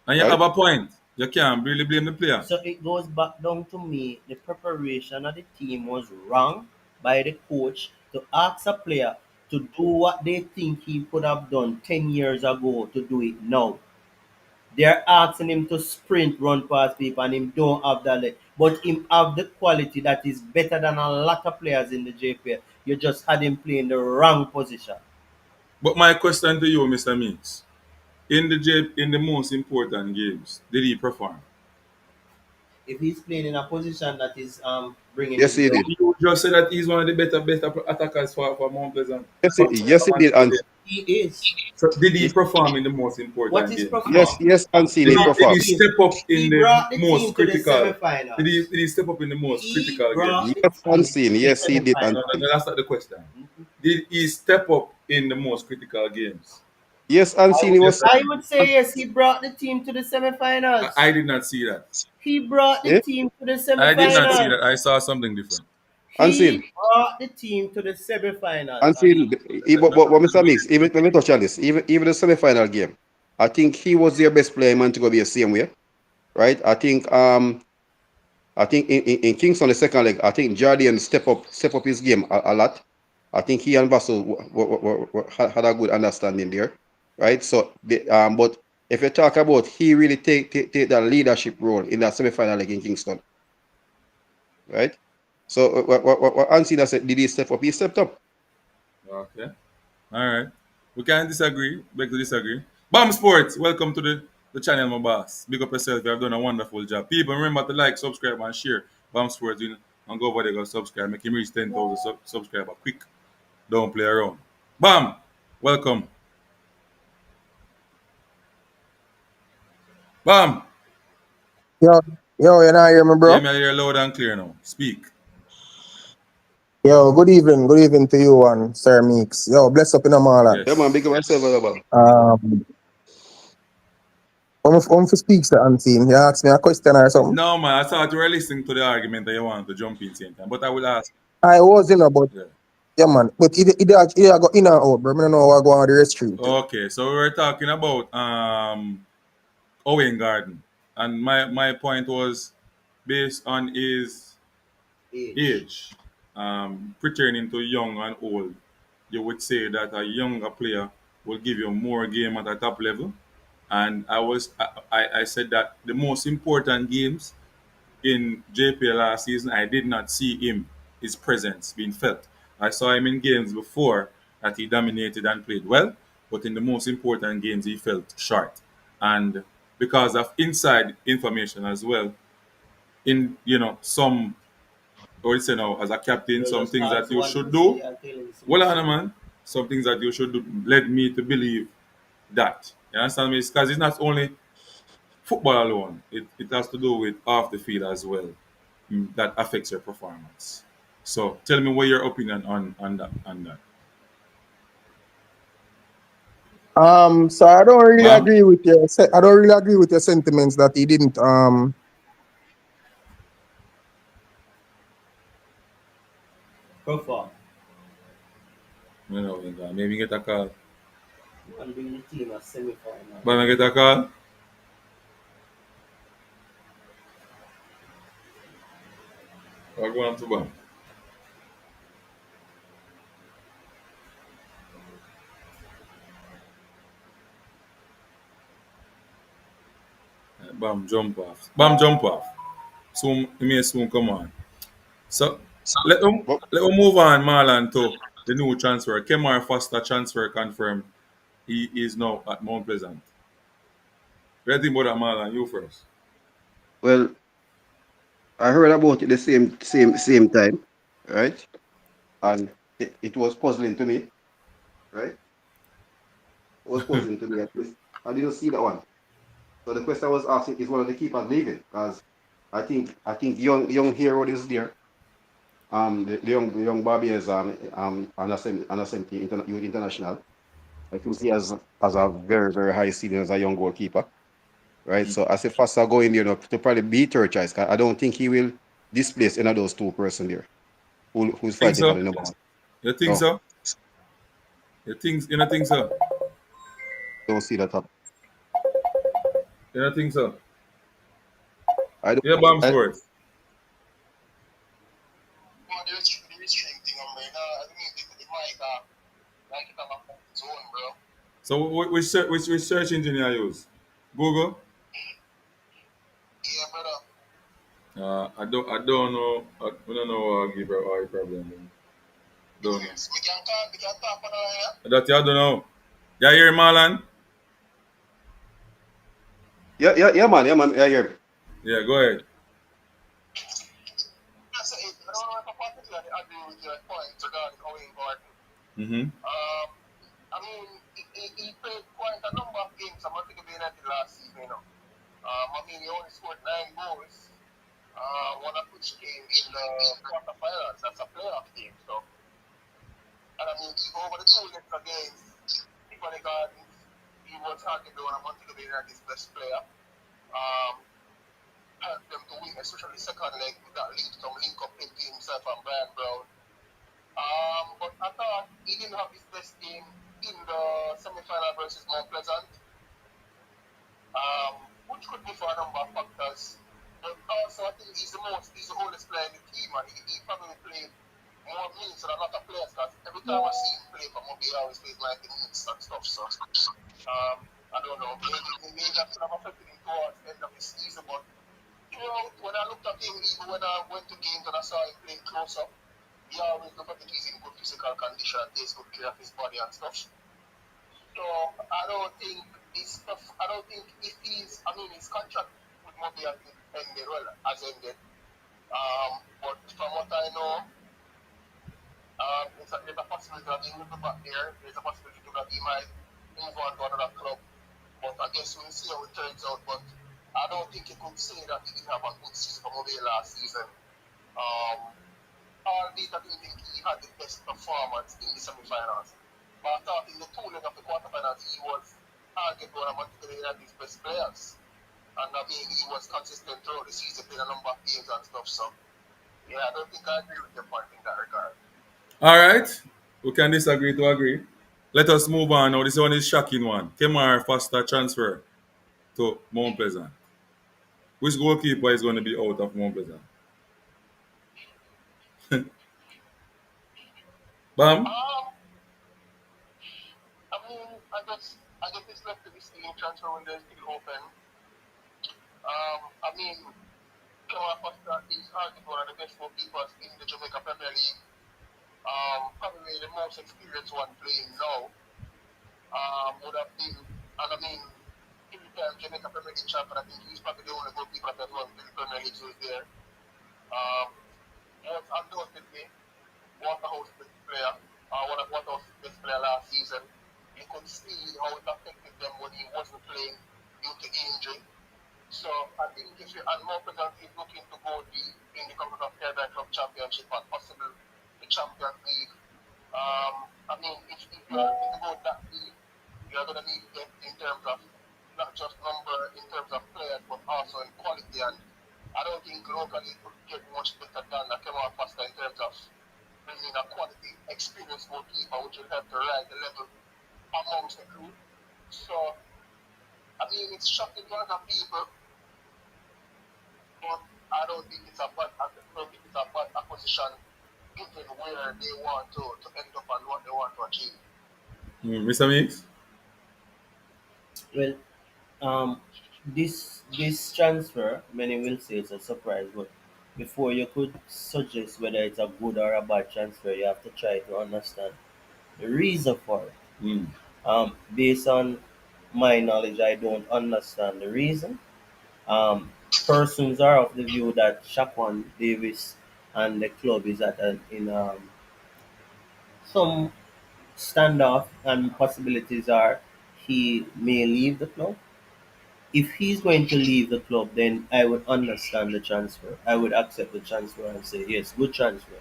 and you have right? a point. You can't really blame the player. So it goes back down to me. The preparation of the team was wrong by the coach to ask a player to do what they think he could have done 10 years ago to do it now. They're asking him to sprint, run past people, and him don't have that leg. But him have the quality that is better than a lot of players in the JPL. You just had him play in the wrong position. But my question to you, Mr. Meeks, in the most important games, did he perform? If he's playing in a position that is bringing Yes, him he the did. You just said that he's one of the better attackers for Mount Pleasant. Yes, he did. And he is. So did he he, perform in the most What important is games? yes, perform? yes, Unseen, He he brought Did the he performed. team. step up in He the brought the most team to the critical? semifinals. Did he step up in the most He critical games? brought the Yes, team Unseen. to the Yes, he did. No, semifinals. no, that's not the question. Did he step up in the most critical games? Yes, I Unseen, would, he Yes was. or I no? would say yes. He brought the team to the semifinals. I did not see that. He brought the Eh? team to the I did not see semifinals. that. I saw something different. Unseen. He brought the team to the semifinals. And see, but Mr. Mix, even let me touch on this. Even the semi-final game, I think he was their best player man to go be the same way, right? I think in Kingston the second leg, I think Jardian step up his game a lot. I think he and Vassell had a good understanding there, right? So but if you talk about he really take that leadership role in that semi-final leg in Kingston, right? So what Ancina said, did he step up? He stepped up. Okay. All right. We can disagree. Beg to disagree. Bam Sports, welcome to the channel, my boss. Big up yourself. You have done a wonderful job. People, remember to like, subscribe, and share. Bam Sports, and go over there, go subscribe. Make him reach 10,000 subscriber quick. Don't play around. Bam! Welcome. Bam! Yo, you know, hear me, Yeah, bro? me hear loud and clear now. Speak. Yo, good evening to you and Sir Meeks. Yo, bless up in the Marlon. Yeah, man, Yes. big up myself, brother. Um, I'm for speak to Antine. You ask me a question or something. No, man, I thought you were listening to the argument that you wanted to jump in same time. But I will ask. I was but Yeah. yeah, man. But it go in and out, bro. I don't know what go on with the restroom thing. Okay, so we were talking about Owen Garden. And my point was based on his Age. age, pertaining to young and old, you would say that a younger player will give you more game at a top level. And I said that the most important games in JPL last season, I did not see his presence being felt. I saw him in games before that he dominated and played well, but in the most important games, he felt short. And because of inside information as well, in some, or say now as a captain, You some just things that ask you one should question, do. you tell him Well, something. Hannah, man, some things that you should do led me to believe that. You understand me? Because it's not only football alone; it has to do with off the field as well. That affects your performance. So tell me what your opinion on that. So I don't really Bam? agree with I don't really agree with your sentiments that he didn't Perform. Maybe get a call. And bring the team a semi-final. But I get a call. Or go on to Bam. Bam jump off. Bam jump off. Soon he may soon come on. So let them But, let them move on, Marlon, to the new transfer. Kemar Foster transfer confirmed. He is now at Mount Pleasant. What do you think about that, Marlon? You first. well, I heard about it the same time, right? And it was puzzling to me, right? It was puzzling to me at least. I didn't see that one. So the question I was asking is one of the keepers leaving? Because I think young hero is there. The young Bobby is youth international. I think he has a very very high ceiling as a young goalkeeper, right? So as a faster going there, to probably beat her choice. 'Cause I don't think he will displace any of those two person there who's Think fighting for so? the number one. You think No, so? You don't think so? don't see that happen. You don't think so? I don't. Yeah, Bam's I, first. Well, the restraint thing, I'm right now. I mean, the mic, like it on my zone, bro. So which search engine you use? Google? Yeah, brother. I don't know. I don't know what give her eye problem. Don't know. We can talk on here. That you don't know. You hear Marlon? yeah, man, yeah, man, yeah, yeah. Yeah, go ahead. That's it. I don't know if I particularly agree with your point regarding Owen Gordon. Mm-hmm. I mean, he played quite a number of games. I'm not going to be United last season, you know. I mean, he only scored 9 goals. One of which came in the quarterfinals. That's a playoff game, so. And I mean, over the 2 legs against Tiffany Gardens, he was arguably one of Montego Bay United's best player. Um, helped them to win, especially the second leg with that link up play between himself and Brian Brown. But I thought he didn't have his best game in the semi-final versus Mount Pleasant, which could be for a number of factors. But also, I think he's the oldest player in the team, and he probably played more minutes than a lot of players. Because every time I see him play for Moby, he always plays 90 minutes and stuff. So, I don't know. Maybe that could have affected him towards the end of the season, but throughout, when I looked at him, even when I went to games and I saw him playing close up, he always looked like he's in good physical condition, takes good care of his body and stuff. So I don't think his stuff. I don't think if his contract with Moby has ended well, has ended. But from what I know, there's a possibility that he will be back there. There's a possibility that he might move on to another club. But I guess we'll see how it turns out. But I don't think you could say that he didn't have a good season for Moby last season. Albeit I didn't think he had the best performance in the semi-finals. But I thought in the two leg of the quarterfinals, he was arguably one of his best players. And I mean, he was consistent throughout the season, playing a number of games and stuff. So, yeah, I don't think I agree with your point in that regard. All right. We can disagree to agree. Let us move on now. This one is shocking one. Kemar Foster transfer to Mount Pleasant. Which goalkeeper is going to be out of Mount Pleasant? Bam? I mean, I guess it's left to be seen transfer window is still open. I mean, Kemar Foster is arguably one of the best goalkeepers in the Jamaica Premier League. Probably the most experienced one playing now. Would have been, and I mean, three-time Jamaica Premier League champion. I think he's probably the only goalkeeper that won three Premier Leagues who's there. Was undoubtedly Waterhouse's best player, one of Waterhouse's best player last season. You could see how it affected them when he wasn't playing due to injury. So I think if you and more President is looking to go deep in the Conference of Caribbean Club Championship and possibly the Champions League. I mean, if you're looking to go that deep, you're going to need depth in terms of not just number in terms of players, but also in quality. And I don't think locally it could get much better than a Kemar Foster in terms of bringing a quality, experienced goalkeeper, which will help to rise the level amongst the crew. So, I mean, it's shocking to other people, but I don't think it's a bad acquisition given where they want to end up and what they want to achieve. Mr. Mix? Well, um, this transfer, many will say it's a surprise, but before you could suggest whether it's a good or a bad transfer, you have to try to understand the reason for it. Mm. Based on my knowledge, I don't understand the reason. Persons are of the view that Shaquan Davis and the club is at in some standoff, and possibilities are he may leave the club. If he's going to leave the club, then I would understand the transfer. I would accept the transfer and say yes, good transfer.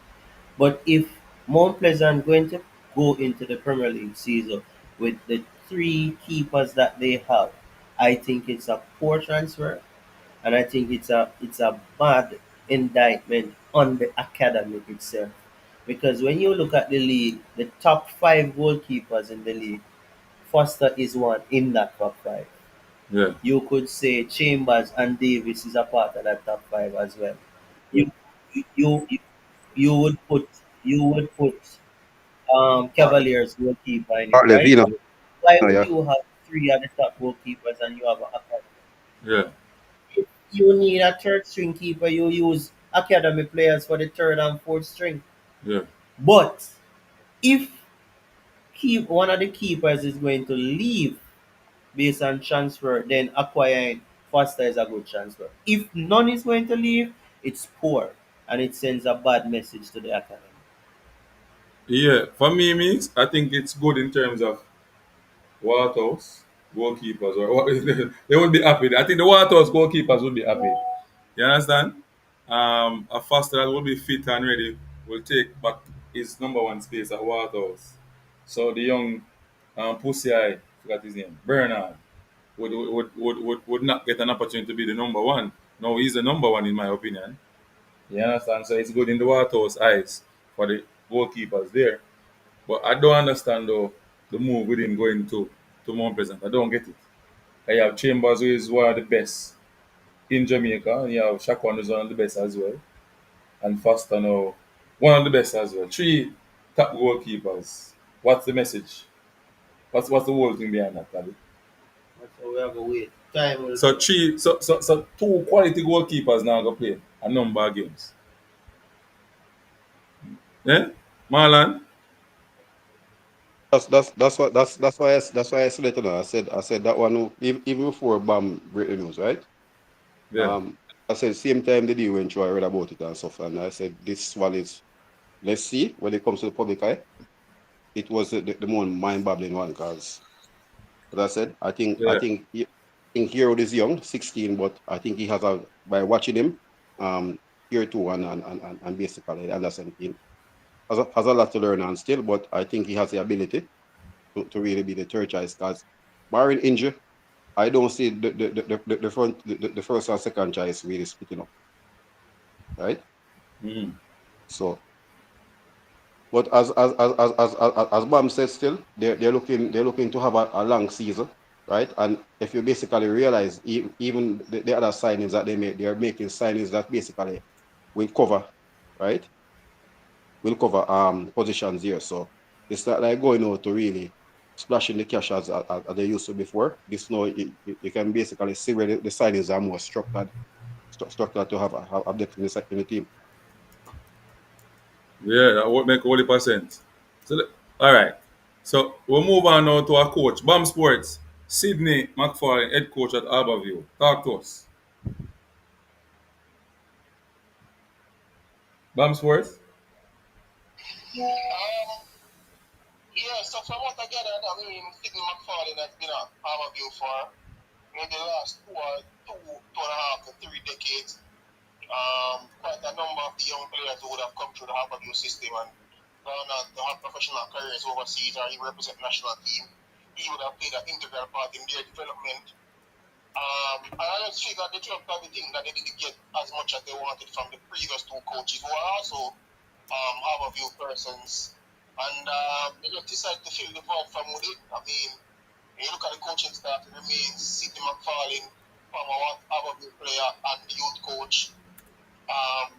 But if Mount Pleasant going to go into the Premier League season with the three keepers that they have, I think it's a poor transfer, and I think it's a bad indictment on the academy itself. Because when you look at the league, the top five goalkeepers in the league, Foster is one in that top five. Yeah. You could say Chambers and Davis is a part of that top five as well. You you you, you would put Cavaliers goalkeeper in it, Partly right? Vino. Why Oh, would yeah. you have three of the top goalkeepers and you have a academy? Yeah. If you need a third string keeper, you use academy players for the third and fourth string. Yeah. But if one of the keepers is going to leave based on transfer, then acquiring Foster is a good transfer. If none is going to leave, it's poor and it sends a bad message to the academy. Yeah. For me, Mix, I think it's good in terms of Waterhouse goalkeepers, they would be happy. I think the Waterhouse goalkeepers would be happy. You understand? A Foster that will be fit and ready will take back his number one space at Waterhouse. So the young Pussy Eye, forgot his name, Bernard, would not get an opportunity to be the number one. No, he's the number one in my opinion. You understand? So it's good in the Waterhouse eyes for the goalkeepers there. But I don't understand though the move with him going to Mount Pleasant. I don't get it. I have Chambers who is one of the best in Jamaica, and you have Shaquan who's one of the best as well. And Foster now one of the best as well. Three top goalkeepers. What's the message? What's the whole thing behind that, Paddy? So we have a wait. Time will So tell. three so two quality goalkeepers now go play a number of games. Yeah? Marlon? That's why I said it. I said that one even before Bam break the news, right? Yeah. Um, I said same time the deal went through, I read about it and stuff, and I said this one is, let's see when it comes to the public eye. It was the more mind-boggling one because, as I said, I think I Yeah. think he, I think Hero is young, 16, but I think he has by watching him, year two and basically understand him. has a lot to learn on still, but I think he has the ability to really be the third choice. Because barring injury, I don't see the front the first and second choice really splitting up, right? Mm. So, but as Bam said, still they're looking to have a long season, right? And if you basically realize even the other signings that they make, they are making signings that basically will cover, right? Will cover positions here. So it's not like going out to really splashing the cash as they used to before. This now you can basically see where the signings are more structured to have depth in the team. Yeah, that would make a whole heap of sense. So, all right. So we'll move on now to our coach, BAM Sports, Sydney McFarlane, head coach at Harborview. Talk to us. BAM Sports? Yeah, so from what I gathered, I mean, Sydney McFarlane has been at Harborview for maybe the last two and a half to 3 decades. Quite a number of the young players who would have come through the Harborview system and gone on to have professional careers overseas or even represent national team. He would have played an integral part in their development. And I just figured the club probably think that they didn't get as much as they wanted from the previous two coaches who are also Harborview persons. And they just decided to fill the void from within. I mean, when you look at the coaching staff, it remains Sidney McFarlane, former Harborview player and the youth coach. Um,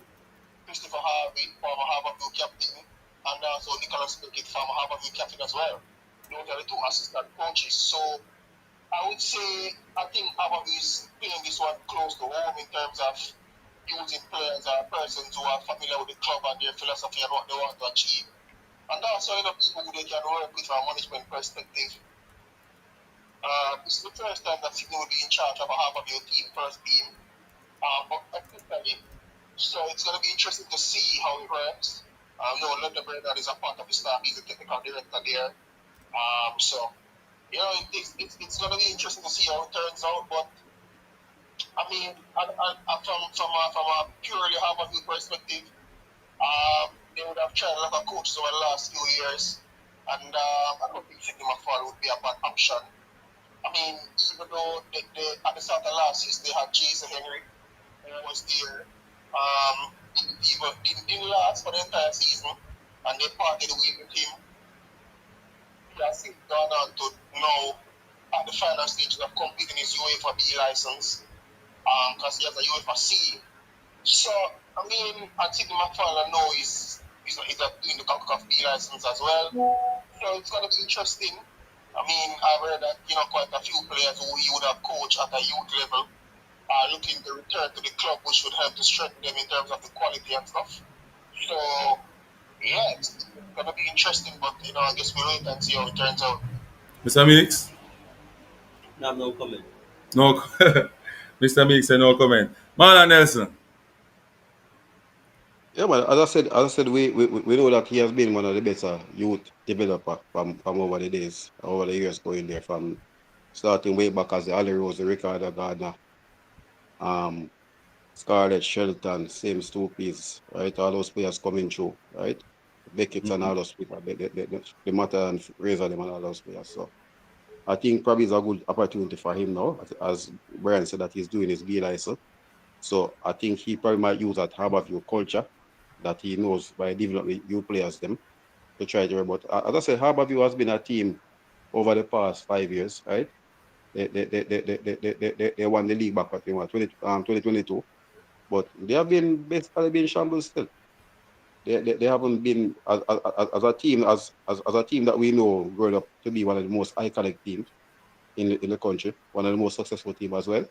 Christopher Harvey, former Harborview captain, and also Nicholas Pickett, former Harborview captain as well. Those are the two assistant coaches. So I would say I think Harborview is playing this one close to home in terms of using players or persons who are familiar with the club and their philosophy and what they want to achieve. And also people who they can work with from a management perspective. This is the first time that Sydney will be in charge of a Harborview team, first team, but technically. So it's going to be interesting to see how it works. You know, Linda Bernard is a part of the staff. He's a technical director there. So, you know, it's going to be interesting to see how it turns out. But, I mean, from a purely Harvard perspective, they would have tried a lot of coaches over the last few years. And I don't think Sidney McFarlane would be a bad option. I mean, even though at the start of last season, they had Jason Henry, who was there. Didn't last for the entire season, and they parted away with him. He has since gone on to now at the final stages of completing his UEFA B license, because he has a UEFA C. So, I mean, I think McFarlane now is doing the CONCACAF B license as well. So it's going to be interesting. I mean, I've heard that, you know, quite a few players who he would have coached at a youth level are looking to return to the club, which would help to strengthen them in terms of the quality and stuff. So, yeah, it's going to be interesting, but, you know, I guess we'll wait and see how it turns out. Mr. Mix? I have no comment. No. Mr. Mix said no comment. Marlon Nelson. Yeah, but as I said, we know that he has been one of the better youth developer from over the days, over the years going there, from starting way back as the Ali Rose, the Ricardo Gardner, um, Scarlett Shelton, same Stoopies, right? All those players coming through, right? Beckett and all those people, the Matter and Razor them and all those players. So I think probably it's a good opportunity for him now, as Brian said that he's doing his B license. So I think he probably might use that Harborview culture that he knows by developing new players them to try to. But as I said, Harborview has been a team over the past 5 years, right? They won the league back at 2022, but they have been basically been shambles still. They haven't been as a team as a team that we know growing up to be one of the most iconic teams in the country, one of the most successful teams as well.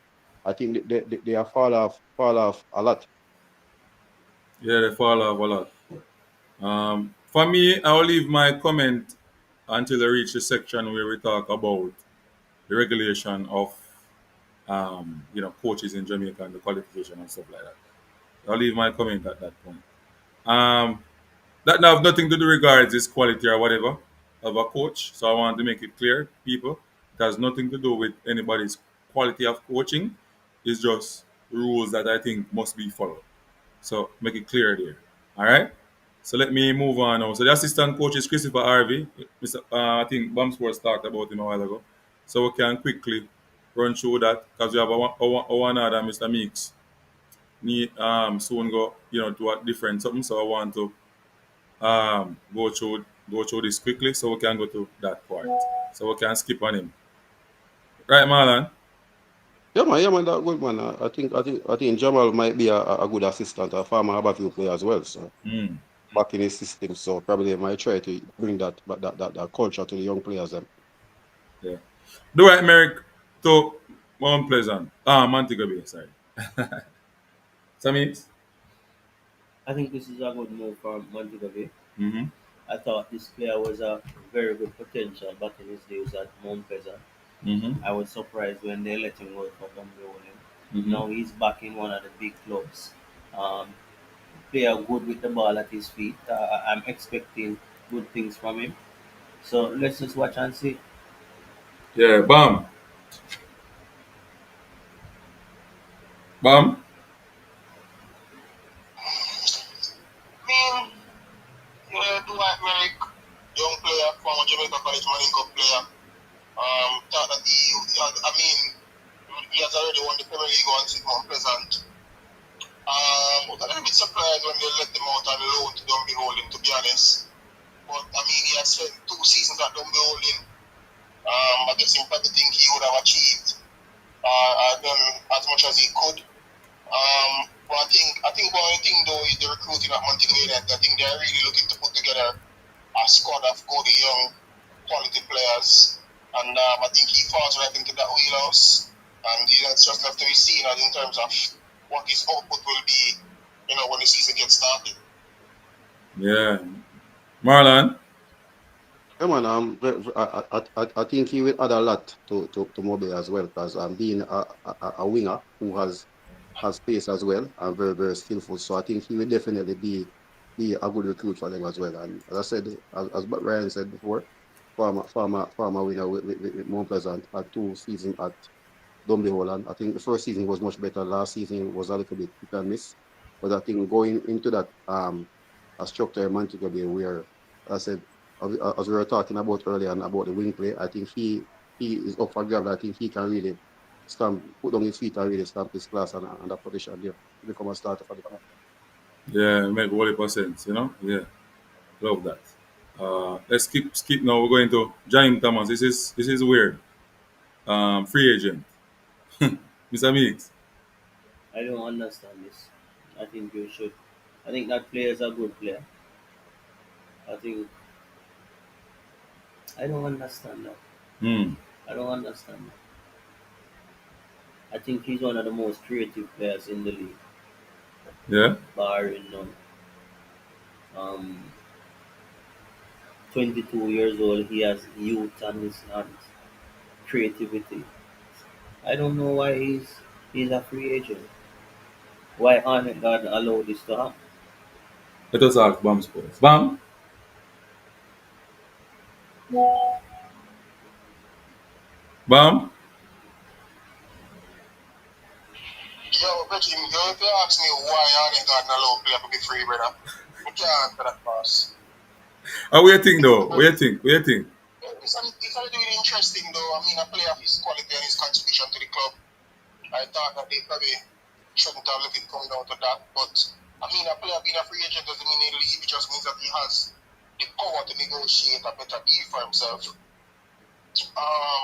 I think they have fall off a lot. Yeah, they fall off a lot. For me, I'll leave my comment until I reach the section where we talk about the regulation of coaches in Jamaica and the qualification and stuff like that. I'll leave my comment at that point. Um, that now have nothing to do regards his quality or whatever of a coach. So I want to make it clear, people, it has nothing to do with anybody's quality of coaching. It's just rules that I think must be followed. So make it clear there. All right. So let me move on now. So the assistant coach is Christopher Harvey. Mr. I think Bam Sports talked about him a while ago. So we can quickly run through that because we have one other Mr. Meeks. Need soon go to a different something. So I want to go through this quickly so we can go to that part. So we can skip on him. Right, Marlon? Yeah, man, that good man. I think Jamal might be a good assistant, a former Abbeville player as well. So Mm. back in his system, so probably they might try to bring that culture to the young players. Them. Yeah. Do right, Merrick to Mount Pleasant. Montego Bay, sorry. Sammy? I think this is a good move from Montego Bay. Mm-hmm. I thought this player was a very good potential back in his days at Mount Pleasant. Mm-hmm. I was surprised when they let him go for Dumbarton. Mm-hmm. Now he's back in one of the big clubs. Um, Player good with the ball at his feet. I'm expecting good things from him. So let's just watch and see. Yeah, Bam. Bam. I mean, yeah, Dwight Merrick, young player, former Jamaica College Marine Cup player. Thought that he has already won the Premier League once with Mount Pleasant. Was a little bit surprised when they let him out on loan to Dunby Holding, to be honest. But I mean, he has spent 2 seasons at Dunby Holding. I guess him probably think he would have achieved done as much as he could. But I think one thing though is the recruiting at Montego Bay. I think they're really looking to put together a squad of good young quality players, and I think he falls right into that wheelhouse. And it's just left to be seen in terms of what his output will be, when the season gets started. Yeah. Marlon. Yeah, man. I think he will add a lot to Mobile as well because being a winger who has pace as well and very very skillful. So I think he will definitely be a good recruit for them as well. And as I said, as Ryan said before, farmer winner with Mount Pleasant had 2 seasons at Dunby Holland. I think the first season was much better. Last season was a little bit hit and miss. But I think going into that a structure Montego Bay where I said as we were talking about earlier and about the wing play, I think he is up for grabs. I think he can really put on his feet and really stamp his class and that position there to become a starter for the club. Yeah, make 100%. Yeah. Love that. Let's skip now. We're going to Jaime Thomas. This is weird. Free agent. Mr. Meeks. I don't understand this. I think you should. I think that player is a good player. I think I don't understand that. Hmm. I don't understand that. I think he's one of the most creative players in the league, Yeah. barring none. Um, 22 years old, he has youth on his hands, creativity. I don't know why he's a free agent. Why aren't God allow this to happen? Let us ask Bam Sports. Bam. Bam. Yo, Reggie, if you ask me why I ain't got no low player to be free, brother, I can't answer that boss. What do you think though? What do you think? What do you think? It's a little bit interesting though. I mean, a player of his quality and his contribution to the club. I thought that they probably shouldn't have let it come down to that. But I mean, a player being a free agent doesn't mean he'll leave. It just means that he has the power to negotiate a better deal for himself.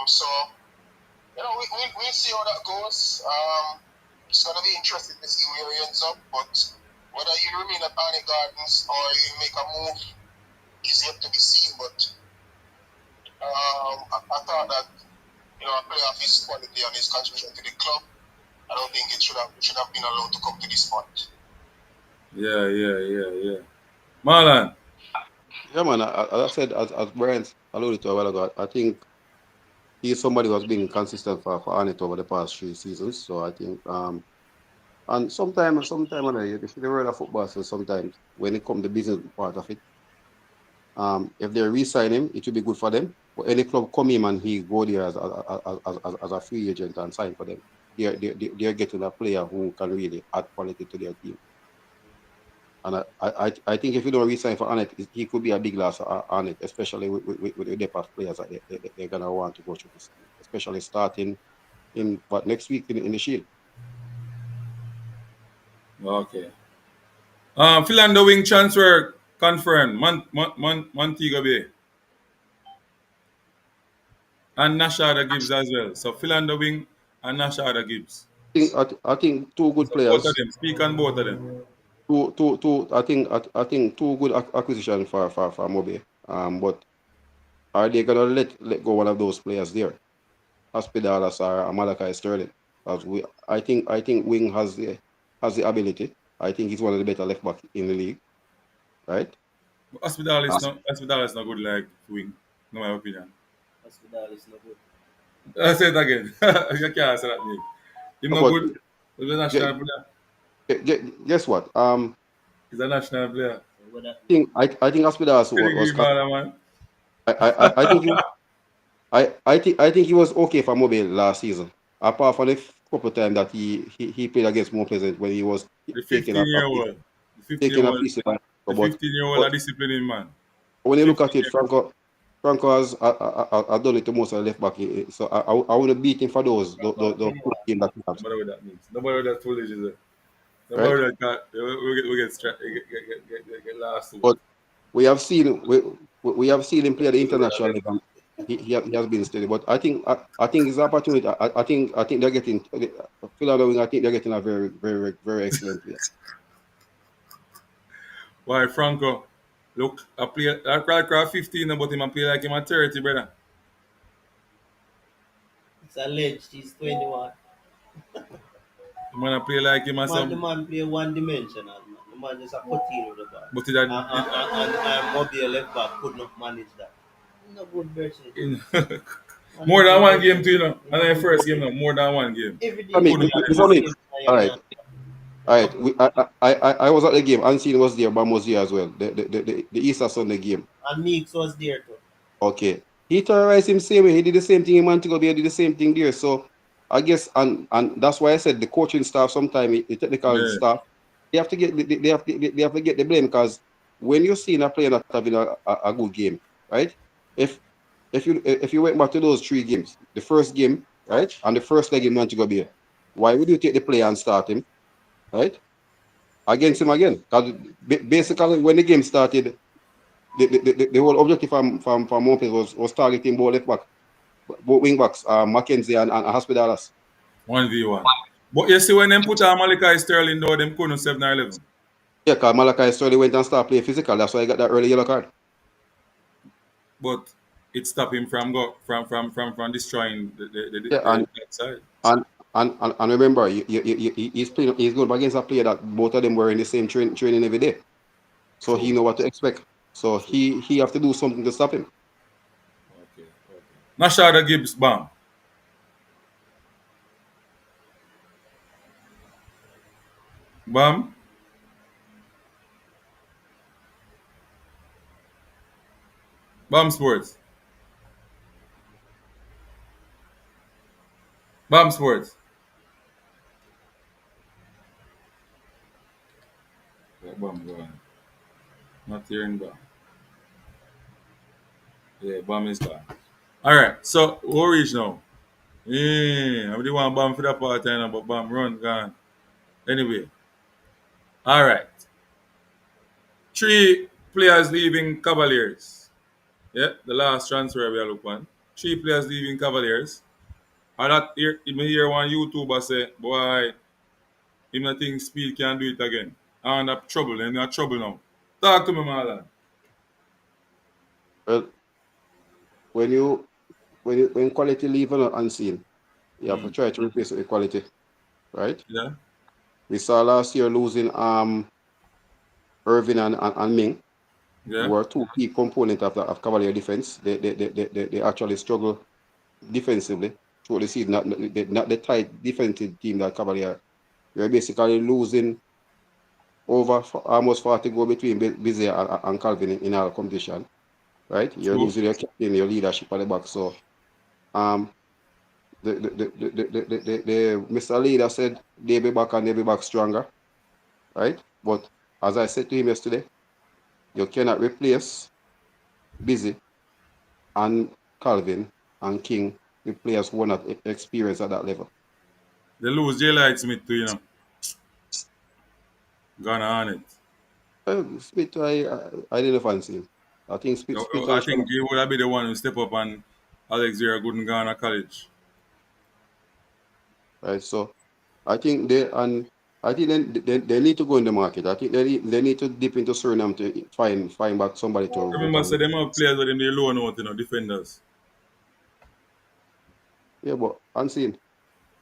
So we'll see how that goes. It's gonna be interesting to see where he ends up. But whether he'll remain at Arnie Gardens or he'll make a move is yet to be seen. But I thought that a player of his quality and his contribution to the club, I don't think it should have been allowed to come to this point. Yeah. Marlon. Yeah, man. As I said, as Brian alluded to a while ago, I think he's somebody who has been consistent for Arnett over the past 3 seasons. So I think and sometime you see the world of football. So sometimes when it comes to the business part of it, if they re-sign him, it will be good for them. But any club come in and he go there as a free agent and sign for them, they're getting a player who can really add quality to their team. And I think if you don't resign for Arnett, he could be a big loss for Arnett, especially with the depth of players that they're going to want to go through this, especially starting in what next week in the Shield. Okay. Philander wing transfer confirmed. Montego Bay. And Nashada Gibbs as well. So Philander wing and Nashada Gibbs. I think two good So both of players. them. Speak on both of them. Two. I think two good acquisition for Mobe. But are they gonna let go one of those players there? Hospitalis or Malachi Sterling? Because I think Wing has the ability. I think he's one of the better left back in the league, right? As- Hospital is not good like wing, in my opinion. Hospital is no good. I say it again. You can't say that name. Him not but good. He's a gue- national player. guess what? He's a national player. So what that I think Hospitalis Pedigree was baller, man. I think I think he was okay for Mobile last season. Apart from the couple times that he played against Mount Pleasant when he was The taking 15 year old. The 15 year taking a old. piece of it. The But 15-year-old a but disciplining man. when you look 15 at it, Franco has done it to most of the left back. So I want to beat him for those Franco, good games that he has, Nobody what that means. Nobody what that foolish is it. right? Nobody that got we get last to it. But we have seen we have seen him play at the international level. He has been steady, but I think his opportunity. I think they're getting Philadelphia. I think they're getting a very excellent player. Why Franco? Look, I play I cry 15 but him I play like him at 30, brother. it's alleged he's 21. Him man I play like him as The some man play one dimensional, man. The man just a potato with the ball. but it And Mobile left back could not manage that. No good version. in Man, no more than good one game version. too, you know. And No then good first game version. no, more than one game. Every I day mean, you Couldn't play manage. if I one mean, game and you all right, can't. all A right. couple. I was at the game. Unseen was there, Bam was there as well. The Easter Sunday game. And Meeks was there too. Okay. He terrorized him same way. He did the same thing in Montego Bay, did the same thing there. So I guess and that's why I said the coaching staff sometimes the technical Yeah. staff they have to get the blame because when you're seeing a player not having a good game, right? If if you went back to those three games, the first game, right, and the first leg in Montego Bay, why would you take the player and start him, right? Against him again? Because basically when the game started, the whole objective from Memphis was targeting both left back, both wing backs, Mackenzie and Hospitalis. 1v1. But you see when them put on Malachi Sterling though, them couldn't 7 or 11. Yeah, because Malachi Sterling went and started playing physical. That's why he got that early yellow card. But it stopped him from go from destroying Yeah, that side. and and remember, he's playing. He's going against a player that both of them were in the same training every day, so he True. know what to expect. So True. he have to do something to stop him. Okay. Okay. Nashada Gibbs, bam. Bam. Bam Sports. Bam Sports. Yeah, bam, go on. Not hearing bam. Yeah, bam is gone. Alright, so who reach now? Yeah, I'm the one bam for that part time, but bam run gone. Anyway, alright. Three players leaving Cavaliers. Yeah, the last transfer we are looking on. Three players leaving Cavaliers. And that here, even hear one YouTuber say, boy, him not think speed can do it again. And I'm trouble, and you're trouble now. Talk to me, Marlon. Well, when quality leave on unseen, you have to Hmm. try to replace it with quality, right? Yeah, We saw last year losing Irvin and Ming, who yeah. were two key components of Cavalier defense. They actually struggle defensively through the season. Not the tight defensive team that Cavalier. You're basically losing over almost 40 goals between Bizzy and Calvin in our competition, right? You're True. losing your captain, your leadership at the back. So um the Mr. Leader said they'll be back and they'll be back stronger, right? But as I said to him yesterday, you cannot replace Busy and Calvin and King with players who are not experienced at that level. They lose J Light Smith too, Gonna on it. Smith, I didn't fancy him. I think Smith I and think Sean, he would have been the one who step up and Alex Zera couldn't go on a college. right? So I think they need to go in the market. I think they need to dip into Suriname to find back somebody to root Remember, and so with. them have players with them they loan out, defenders. Yeah, but unseen.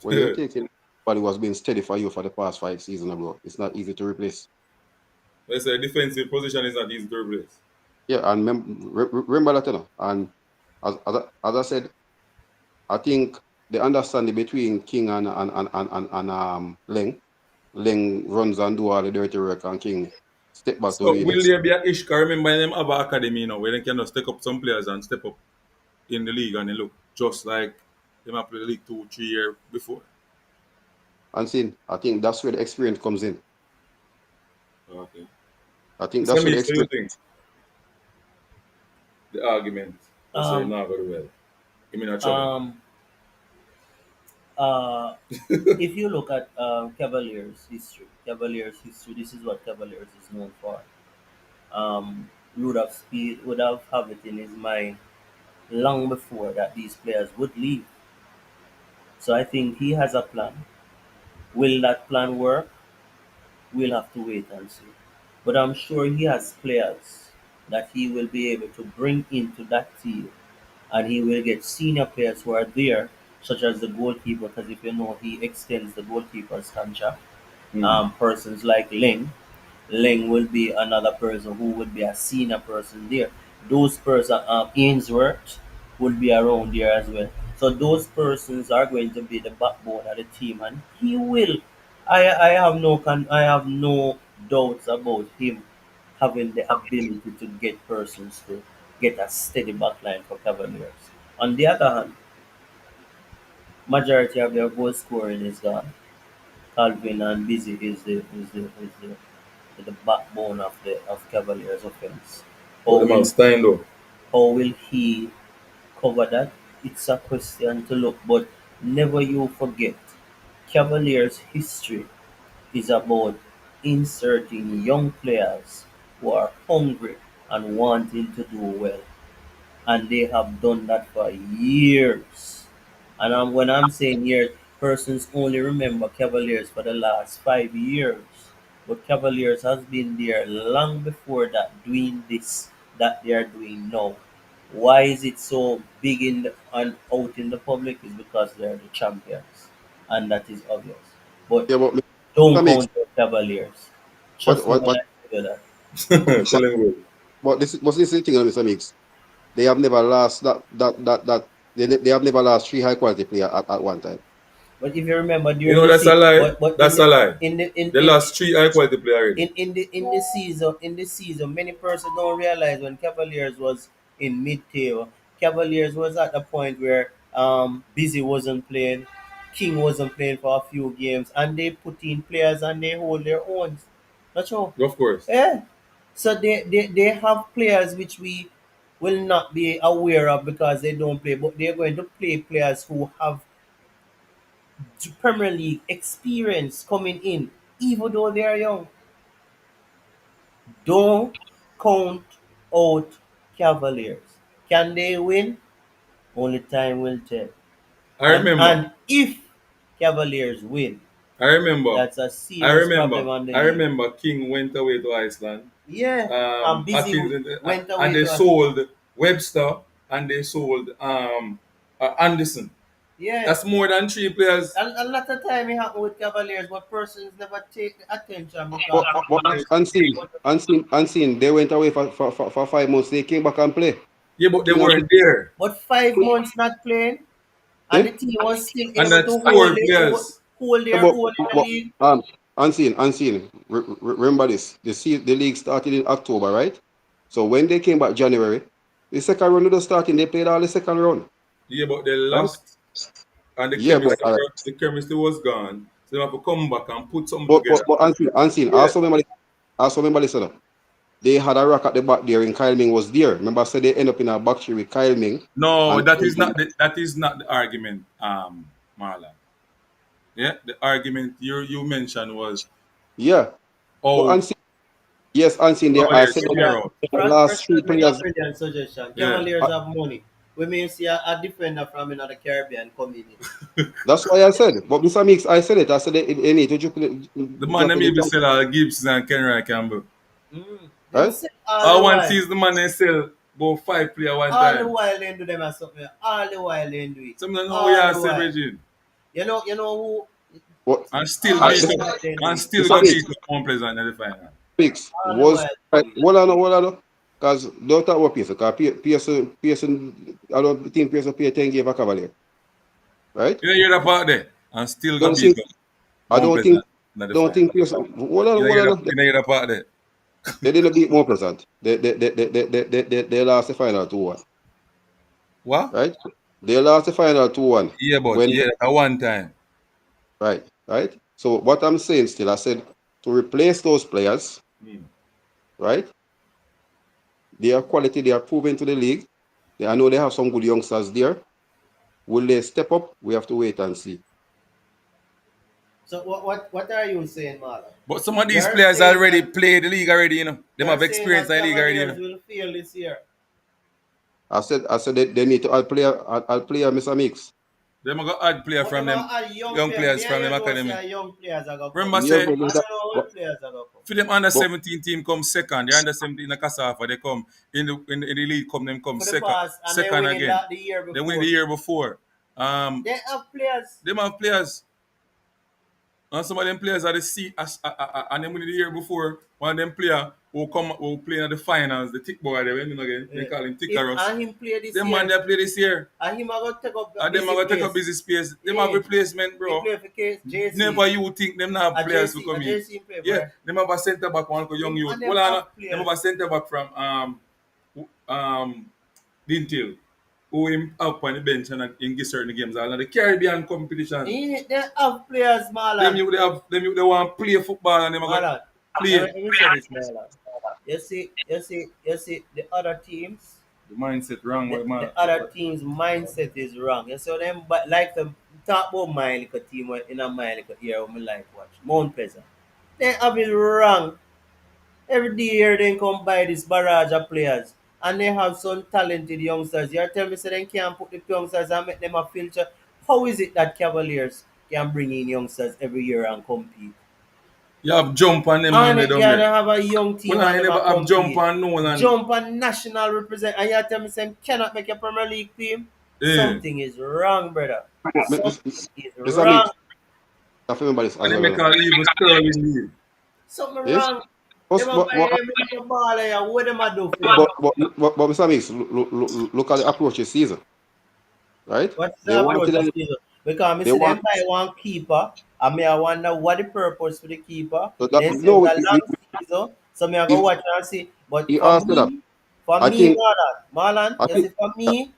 When you're Let's taking somebody who has been steady for you for the past 5 seasons ago, it's not easy to replace. say defensive position is not easy to replace. Yeah, and remember that, And as I said, I think the understanding between King and Leng. Leng runs and do all the dirty work, and King step back to So do will this. there be a issue? 'Cause remember them have an academy where they can just take up some players and step up in the league and they look just like them have played the league 2, 3 years before. Unseen. I think that's where the experience comes in. Okay. I think So that's where the me, so you experience. think the argument I say Um, not very well. You mean a trouble. um, uh, if you look at Cavaliers history, this is what Cavaliers is known for. Would have it in his mind long before that these players would leave. So I think he has a plan. Will that plan work? We'll have to wait and see. But I'm sure he has players that he will be able to bring into that team, and he will get senior players who are there, such as the goalkeeper, because if you know he extends the goalkeeper's contract. Hmm. Persons like Ling will be another person who would be a senior person there. Those person, Ainsworth, will be around there as well. So those persons are going to be the backbone of the team, and he will. I have no doubts about him having the ability to get persons to get a steady backline for Cavaliers. On the other hand, majority of their goal scoring is gone. Calvin and Busy is the backbone of the of Cavaliers offense. How But the man will Stein though. how will he cover that? It's a question to look, but never you forget Cavaliers history is about inserting young players who are hungry and wanting to do well, and they have done that for years. And when I'm saying years, persons only remember Cavaliers for the last 5 years, but Cavaliers has been there long before that, doing this that they are doing now. Why is it so big and out in the public? Is because they are the champions, and that is obvious. But Yeah, but don't Mr. Mix, count your Cavaliers. what Trust me what when what I tell you that. Tell him good. but this is the thing, Mr. Mix. They have never lost that they have never lost three high quality players at one time. But if you remember You during know the that's a season, lie. but That's a lie. in the They lost 3 high quality players already. in the season, many persons don't realize when Cavaliers was in mid table, Cavaliers was at a point where Busy wasn't playing, King wasn't playing for a few games, and they put in players and they hold their own. That's all. Of course. Yeah. So they have players which we will not be aware of because they don't play, but they're going to play players who have Premier League experience coming in, even though they are young. Don't count out Cavaliers. Can they win? Only time will tell. I And remember. and if Cavaliers win, I remember. that's a I serious problem remember. on the I league. remember King went away to Iceland. Yeah, I'm busy. Atkins Went and away they to us. sold Webster and they sold Anderson. Yeah, That's more than 3 players. a lot of time it happen with Cavaliers, but persons never take the attention But, because but unseen. They went away for 5 months. They came back and play. Yeah, but they King and weren't there. but 5 months not playing, and eh? the team was still And able to that's four players. hold Yeah, their own in the but league. unseen. Remember this. The league started in October, right? So when they came back January, the second round of the starting, they played all the second round, Yeah, but they right? lost and Yeah, but the chemistry was gone. So they have to come back and put something but but, together. but unseen. Yeah. Also remember, Also, remember, listen up. They had a rock at the back there, and Kyle Ming was there. Remember, I said they end up in a back three with Kyle Ming. No, And that is not the argument, Marla. Yeah, the argument you mentioned was yeah, but oh yes, unseen there. I Cavaliers said So the clear that out. last first three make a players. brilliant suggestion. Yeah. Cavaliers uh, have money. We may see a defender from another Caribbean coming in. That's why I said. But Mr. Mix, I said it. I said they need to The man drop them in the even camp, sell Gibson and Kenry Campbell. Them right? say all I the want while. sees the man they sell about 5 player one All the time. while they do them as something. All the while they do it. Some don't know what All you the say, while. Bridget. You know who? What? And still All I, beat the Mr. up while they do and it. still Mr. go Mix, beat up one player in the final. Mix All the was while they right. do it. Hold on. Because don't talk about Pearson. Because Pearson, I don't think Pearson pay 10 game for Cavalier, right? You know hear that part there? And still go Don't beat think. up I one player in the don't final. think Pearson. You know Hold on. hear that part there? They didn't beat more Pleasant. They lost the final 2-1, What? right? They lost the final 2-1 Yeah, but when yeah, at one time. right. So what I'm saying still, I said to replace those players, Hmm. right? They are quality. They are proven to the league. I know they have some good youngsters there. Will they step up? We have to wait and see. So what are you saying, Marlon? But some of these You're players saying already that play the league already, Them you're have saying experience that in the league already, Cavaliers will fail this year. I said they need to add player, Mr. Mix. Them got add player But from them them are young young players. players Me and from you them know academy. say young players are gonna come. Remember Yeah, say I don't know but, what players are gonna come. for them under but 17 team come second, the under 17 in the Kasafa, they come in the league come For the second past and they second winning again. that the year They win the before. year before. They have players. Them have players. And some of them players are the seat and them win the year before. One of them player who play in the finals, the tick boy there, again. They Yeah. call him Him Tickarus. and him play this Them man year. they play this year. And him are gonna take up a And them are busy gonna take up place. busy space. Them have Yeah. replacement, He bro. play for JC. Never you think them not have players who come A in. JC play Yeah, for them have a centre back one young him youth. and Hold them on, have them have players. a centre back from Dintil, who him up on the bench and in get certain games. All of the Caribbean competition. They have players, Marlon. They want to play football and them are gonna Marlon. play. Let me say this, Marlon. You see, the other teams, The mindset wrong with man. the other team's mindset is wrong. You see them, but like them talk about my little team in a my little area, we like watch Mount Pleasant. They have it wrong. Every year they come buy this barrage of players, and they have some talented youngsters. You're telling me so they can't put the youngsters and make them a filter. How is it that Cavaliers can bring in youngsters every year and compete? You have jump on them man And they they down can there. have a young team Well, I and them never a have jump compete. on Nolan. Jump and national represent, and you tell me say cannot make a Premier League team? Yeah. Something is wrong, brother. Something is Mr. Mix, wrong. I have to remember this And as they well. make a even Sterling lead. Something Yes? wrong. Them But, a but, buy but, them little ball here. What them a do for you? but Mr. Mix, look at the approach this season, right? What's They the approach wanted this them, season? Because I they see them want, buy one keeper, and me I wonder what the purpose for the keeper. so that, Then say no, it's a long season, so me I go if watch and see. But he asked that, for I me, think, Marlon, I you see, think, for me,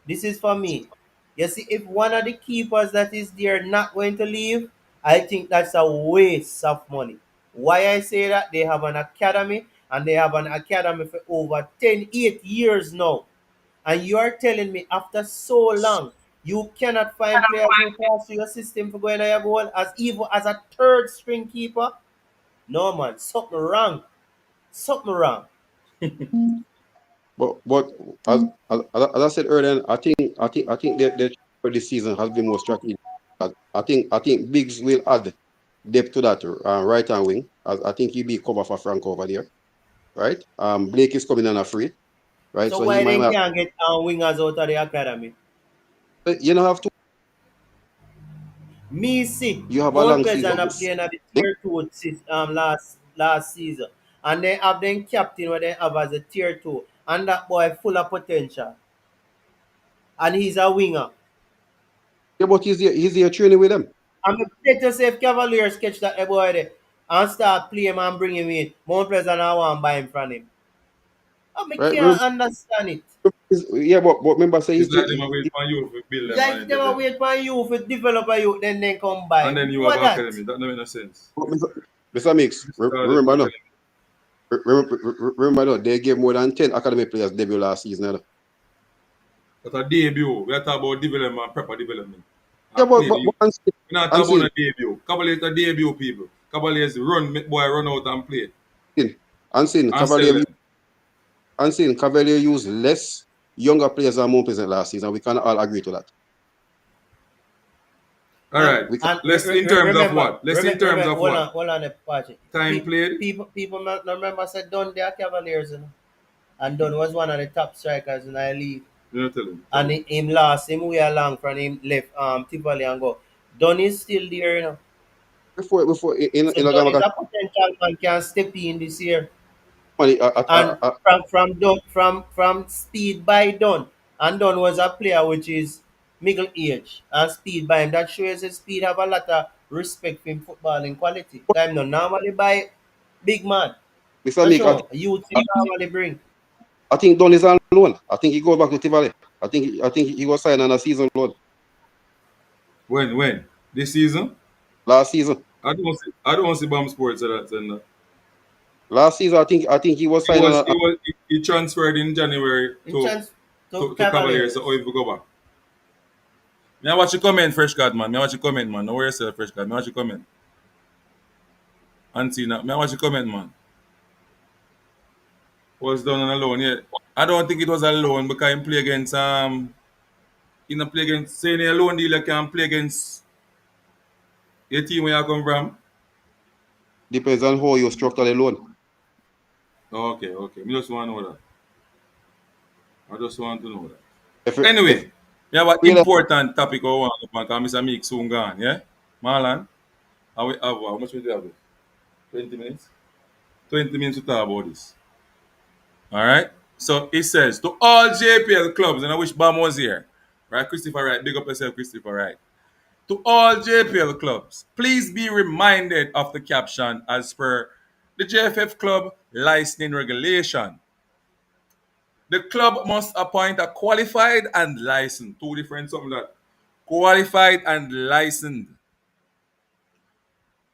this is for me. You see, if one of the keepers that is there not going to leave, I think that's a waste of money. Why I say that? They have an academy, and they have an academy for over 8 years now. And you are telling me after so long, you cannot find players who pass through your system for going to your goal as even as a third string keeper? No man, something wrong. Something wrong. but as I said earlier, I think that for this season has been more strategic. I think Biggs will add depth to that right hand wing. I think he'll be cover for Frank over there, right? Blake is coming on a free, right? So So he why might they have, can't get wingers out of the academy? you don't have to. Me see You have a Mount long Pleasant season. are playing at the tier two last season. And they have them captain where they have as a tier two. And that boy full of potential. And he's a winger. Yeah, but he's here training with them. I'm better say if Cavaliers catch that boy there and start playing him and bring him in. Mount Pleasant I want to buy him from him. I Right? can't understand it. Yeah, but remember, say It's like them a wait for you to build them Like and they then will wait for you to develop a youth, then come by. and then you have What that? academy. That don't make no sense. Mr. Mix, Started remember no. academy. Remember, though, they gave more than 10 academy players debut last season. But a debut, we are talking about development, proper development. Yeah, I play the youth. We're not talking unseen, about a debut. Couple of debut people. Couple of run, make boy run out and play. unseen, And sell Cavalier, them. unseen, Cavalier used less younger players than more present last season. We can all agree to that. All right. We can, And Let's in terms of remember, what? Let's in terms of what? hold on, Patrick. Time played. People not remember said Dunn they are Cavaliers, you know? And Dunn was one of the top strikers in the league. You know, tell him. Tell And him. him last him way along from him left Tivoli and go. Dunn is still there, you know. before So in Dunn is Agama, a potential man can step in this year. money, And from speed by Dunn. And Dunn was a player which is middle age and speed by him. That shows his speed have a lot of respect for him footballing quality. I'm not normally by big man. Mr. Not Meek, sure. Youth I, him normally bring. I think Don is on loan. I think he goes back to Tivoli. I think he was signed on a season loan When? When? This season? last season. I don't see Bomb Sports at that. And, Last season, I think he was he signed on was a he was he transferred in January In to chance to to Cavaliers. So how Cavaliers. he go back? Me I watch you comment, Fresh God man. Me I watch you comment, man. No worry yourself, Fresh God. Me I watch you comment. Auntie, now. Me I watch you comment, man. Was done on a loan, yeah. I don't think it was a loan because he play against he not play against saying a loan dealer can play against your team where you come from. depends on how you structure the loan. Okay, okay. Me just want to know that. I just want to know that. If Anyway, we have an we have important topic I want to because Mr. Meek soon gone, yeah? Marlon, how we have how much we have? 20 minutes? 20 minutes to talk about this. Alright? So it says to all JPL clubs, and I wish Bam was here. Right, Christopher Wright. Big up yourself, Christopher Wright. To all JPL clubs, please be reminded of the caption as per the JFF club licensing regulation. The club must appoint a qualified and licensed, two different something that qualified and licensed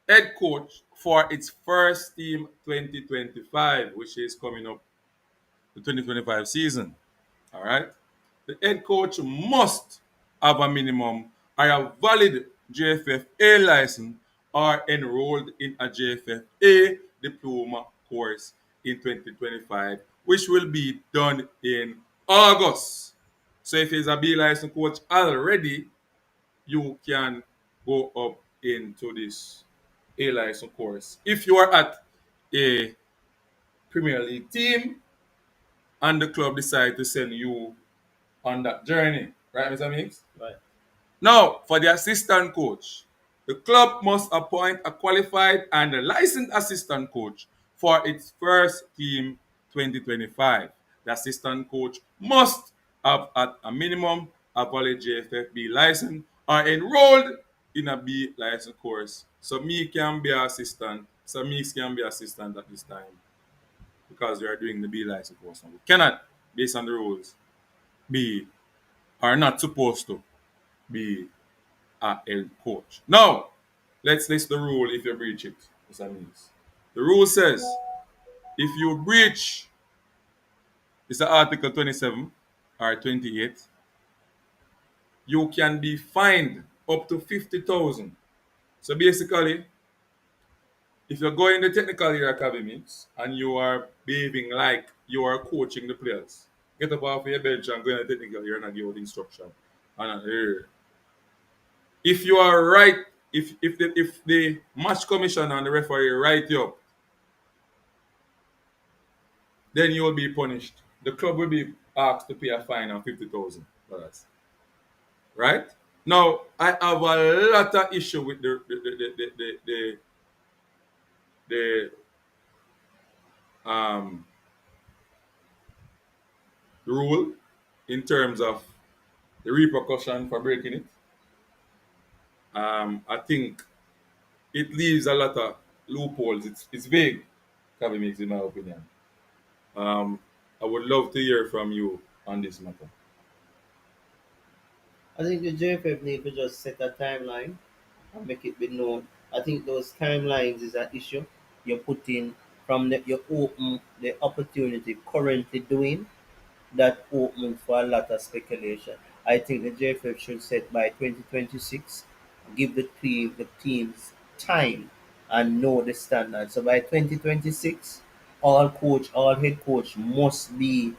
head coach for its first team 2025, which is coming up the 2025 season. All right. The head coach must have a minimum or a valid JFFA license or enrolled in a JFFA diploma course in 2025, which will be done in August. So if he's a B license coach already, you can go up into this A license course. If you are at a Premier League team and the club decide to send you on that journey, right, Mr. Mix? Right. Now, for the assistant coach, the club must appoint a qualified and a licensed assistant coach for its first team 2025. The assistant coach must have at a minimum a valid JFFB license or enrolled in a B license course. So me can be assistant. So me can be assistant at this time because we are doing the B license course. Now. We cannot, based on the rules, be are not supposed to be a head coach. Now, let's list the rule if you breach it. What that means. The rule says if you breach, it's the Article 27 or 28, you can be fined up to 50,000. So basically, if you're going the technical year academies and you are behaving like you are coaching the players, get up off your bench and go in the technical year and give out instruction. And if you are right, if the match commission and the referee write you up, then you will be punished. The club will be asked to pay a fine of $50,000. Right? Now, I have a lot of issue with the rule in terms of the repercussion for breaking it. I think it leaves a lot of loopholes. It's vague, Kevin makes in my opinion. Um, I would love to hear from you on this matter. I think the JFF need to just set a timeline and make it be known. I think those timelines is an issue. You put in from the you open the opportunity currently doing, that opens for a lot of speculation. I think the JFF should set by 2026, give the teams time and know the standard. So by 2026, all head coach must be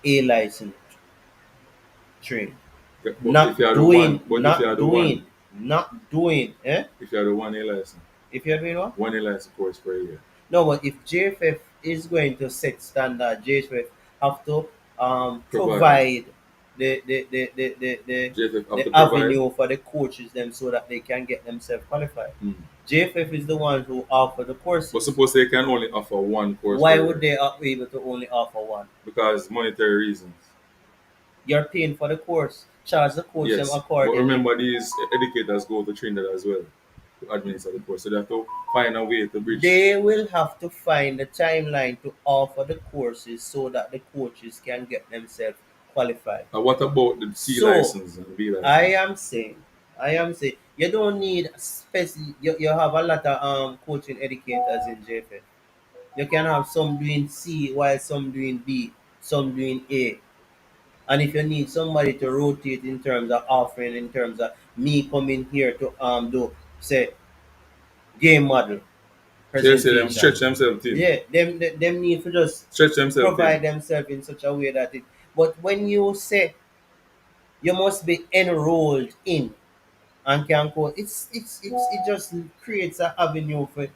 A license trained. Yeah, but if you are the one, but if you are the one, Not doing, eh? if you are the one A license, If you're doing what? one A license course per year. No, but if JFF is going to set standard, JFF have to Provide. provide JFF have the to provide. avenue for the coaches them so that they can get themselves qualified. Mm. JFF is the one who offer the But courses. suppose they can only offer one course Why per would year they be able to only offer one? because monetary reasons. You're paying for the course. Charge the coach them Yes, but accordingly. remember these educators go to Trinidad as well to administer the course, so they have to find a way to bridge. They will have to find a timeline to offer the courses so that the coaches can get themselves qualified. What about the C So license and the B I license? am saying, you don't need you have a lot of coaching educators in JFL. You can have some doing C while some doing B, some doing A. And if you need somebody to rotate in terms of offering, in terms of me coming here to do say game model So you say them presentation, stretch themselves thin, yeah, them need to just stretch themselves thin. provide themselves in such a way that it. But when you say you must be enrolled in and can code. It just creates an avenue for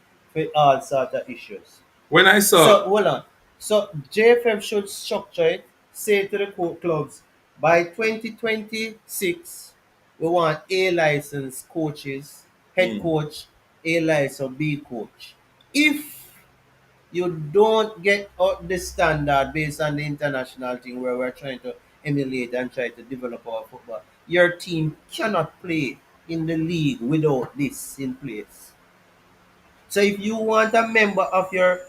all sort of issues. When I So saw, hold on. So JFM should structure it, say to the clubs, by 2026 we want A license coaches, head mm, coach, A license B coach. If you don't get up the standard based on the international thing where we're trying to emulate and try to develop our football. Your team cannot play in the league without this in place. So if you want a member of your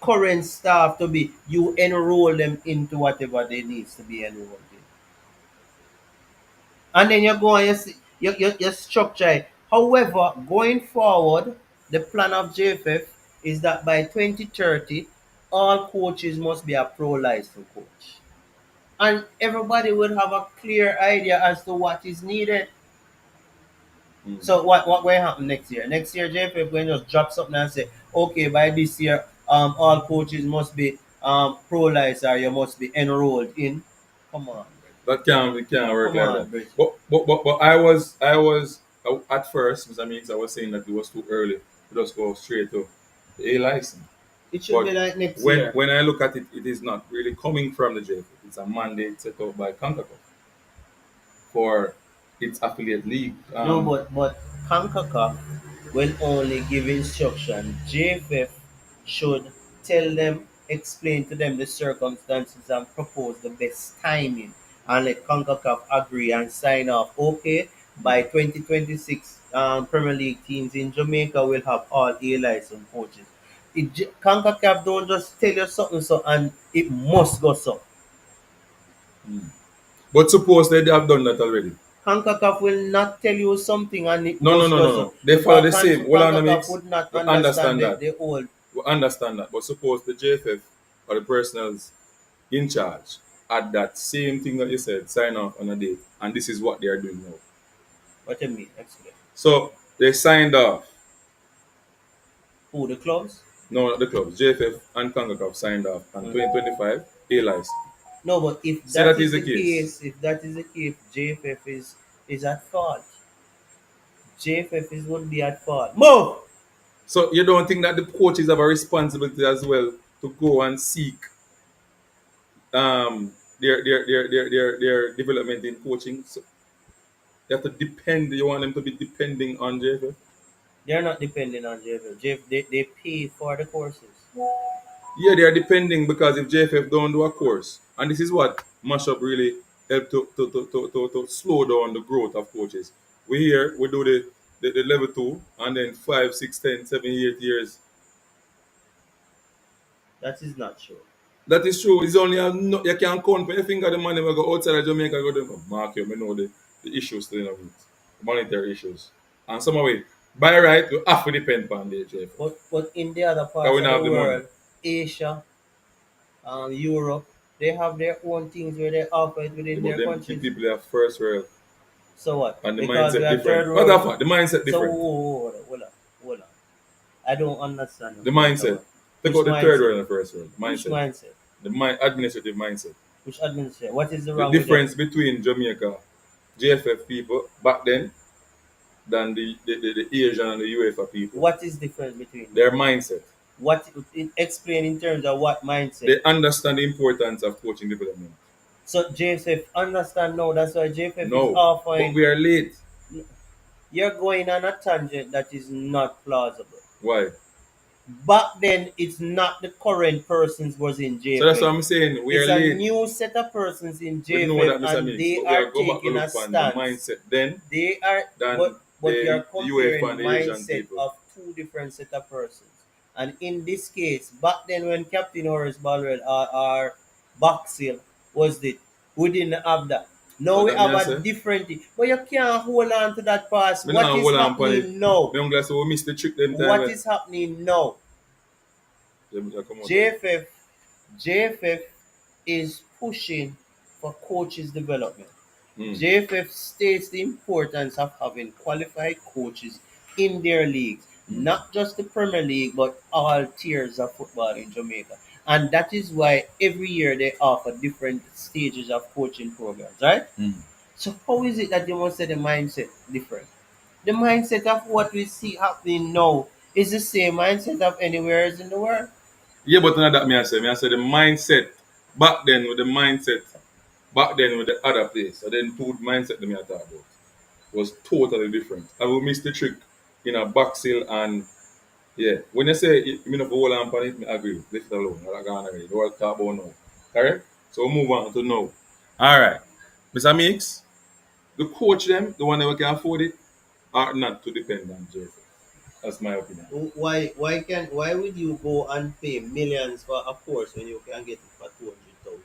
current staff to be, you enroll them into whatever they needs to be enrolled in. And then you go and you structure it. However, going forward, the plan of JFF is that by 2030, all coaches must be a pro licensed coach. And everybody will have a clear idea as to what is needed. mm, So what will happen next year? Next year, JFF going to just drop something and say, okay, by this year, all coaches must be pro licensed or you must be enrolled in. Come on, that can't it can't work come like on, that. Bridge. But I was at first, Mr. Meeks, I was saying that it was too early to just go straight to the A license. It should be But like next when year. when I look at it, it is not really coming from the JFF. It's a mandate set out by CONCACAF for its affiliate league. No, but CONCACAF will only give instruction. JFF should tell them, explain to them the circumstances and propose the best timing and let CONCACAF agree and sign off. Okay, by 2026, Premier League teams in Jamaica will have all A licensed coaches. CONCACAF don't just tell you something so and it must go so. Mm. But suppose they have done that already. CONCACAF will not tell you something and it No, no, must no, go no, no. so. They follow Because the same. Hold on a CONCACAF mix. would not We understand understand that. the whole. We understand that. But suppose the JFF or the personnel's in charge at that same thing that you said, sign off on a date, and this is what they are doing now. What do you mean? Explain. So they signed off. Who, the clubs? No, not the clubs. JFF and CONCACAF signed off on Mm. 2025 A license. No, but if Say that that is is the the case. case, JFF is at fault. JFF is would be at fault. Move! So you don't think that the coaches have a responsibility as well to go and seek their development in coaching? So you have to depend. You want them to be depending on JFF. They're not depending on JFF. They pay for the courses. Yeah, they are depending because if JFF don't do a course, and this is what mashup really help to slow down the growth of coaches. We here we do the level two, and then 5, 6, 10, 7, 8 years. That is not true. That is true. It's only no, you can count for your finger the money we go outside of Jamaica go them mark you. I know the issues still in it, monetary issues, and some of it. By right, we have to depend on the JFF. But in the other Because parts we of don't the have the money. world, Asia, Europe, they have their own things where they operate Yeah, within but their them keep countries. people there first world So what? and the Because we mindset are third different. What the world. fuck? The mindset So different. hold on. Hold on. I don't understand the The point of mindset. what. Take Which out the third mindset? world and the first world. Which Mindset. mindset? The administrative mindset. Which administration? What is the The wrong with them? difference between Jamaica, JFF people back then than the Asian and the UEFA people. What is different between them? Their mindset. What explain in terms of what mindset? They understand the importance of coaching development. So JFF understand now. That's why JFF is No, but offering. we are late. You're going on a tangent that is not plausible. Why? Back then, it's not the current persons was in So that's JFF. what I'm saying. We are It's a late. new set of persons in We know JFF, that, Mr. and Mix, they but we are are go back to taking a look on the stance. mindset then They are, than but you are the UEFA comparing and the Asian mindset people. of two different set of persons. And in this case, back then when Captain Horace Balred or Boxhill was it, we didn't have that. Now So we that me have I a say, different thing. But you can't hold on to that past. me What now is hold on on it. happening now? Me glad so we missed the trick them time. What is happening now? You come out of it. JFF is pushing for coaches development. Mm. JFF states the importance of having qualified coaches in their leagues, Mm. not just the Premier League, but all tiers of football in Jamaica. And that is why every year they offer different stages of coaching programs, right? Mm. So how is it that you must say the mindset different? The mindset of what we see happening now is the same mindset of anywhere else in the world. Yeah, but not that me I say the mindset back then with the mindset back then with the other place. So then two mindset that me I talk about was totally different. I will miss the trick in a box hill and yeah. When you say you know for hold on pan it, me agree. Leave it alone. I gone already. The world talk about now. Correct? So we move on to now. Alright. Mr. Mix, the coach them, the one that we can afford it, are not to depend on JFF. That's my opinion. Why would you go and pay millions for a course when you can get it for 200,000?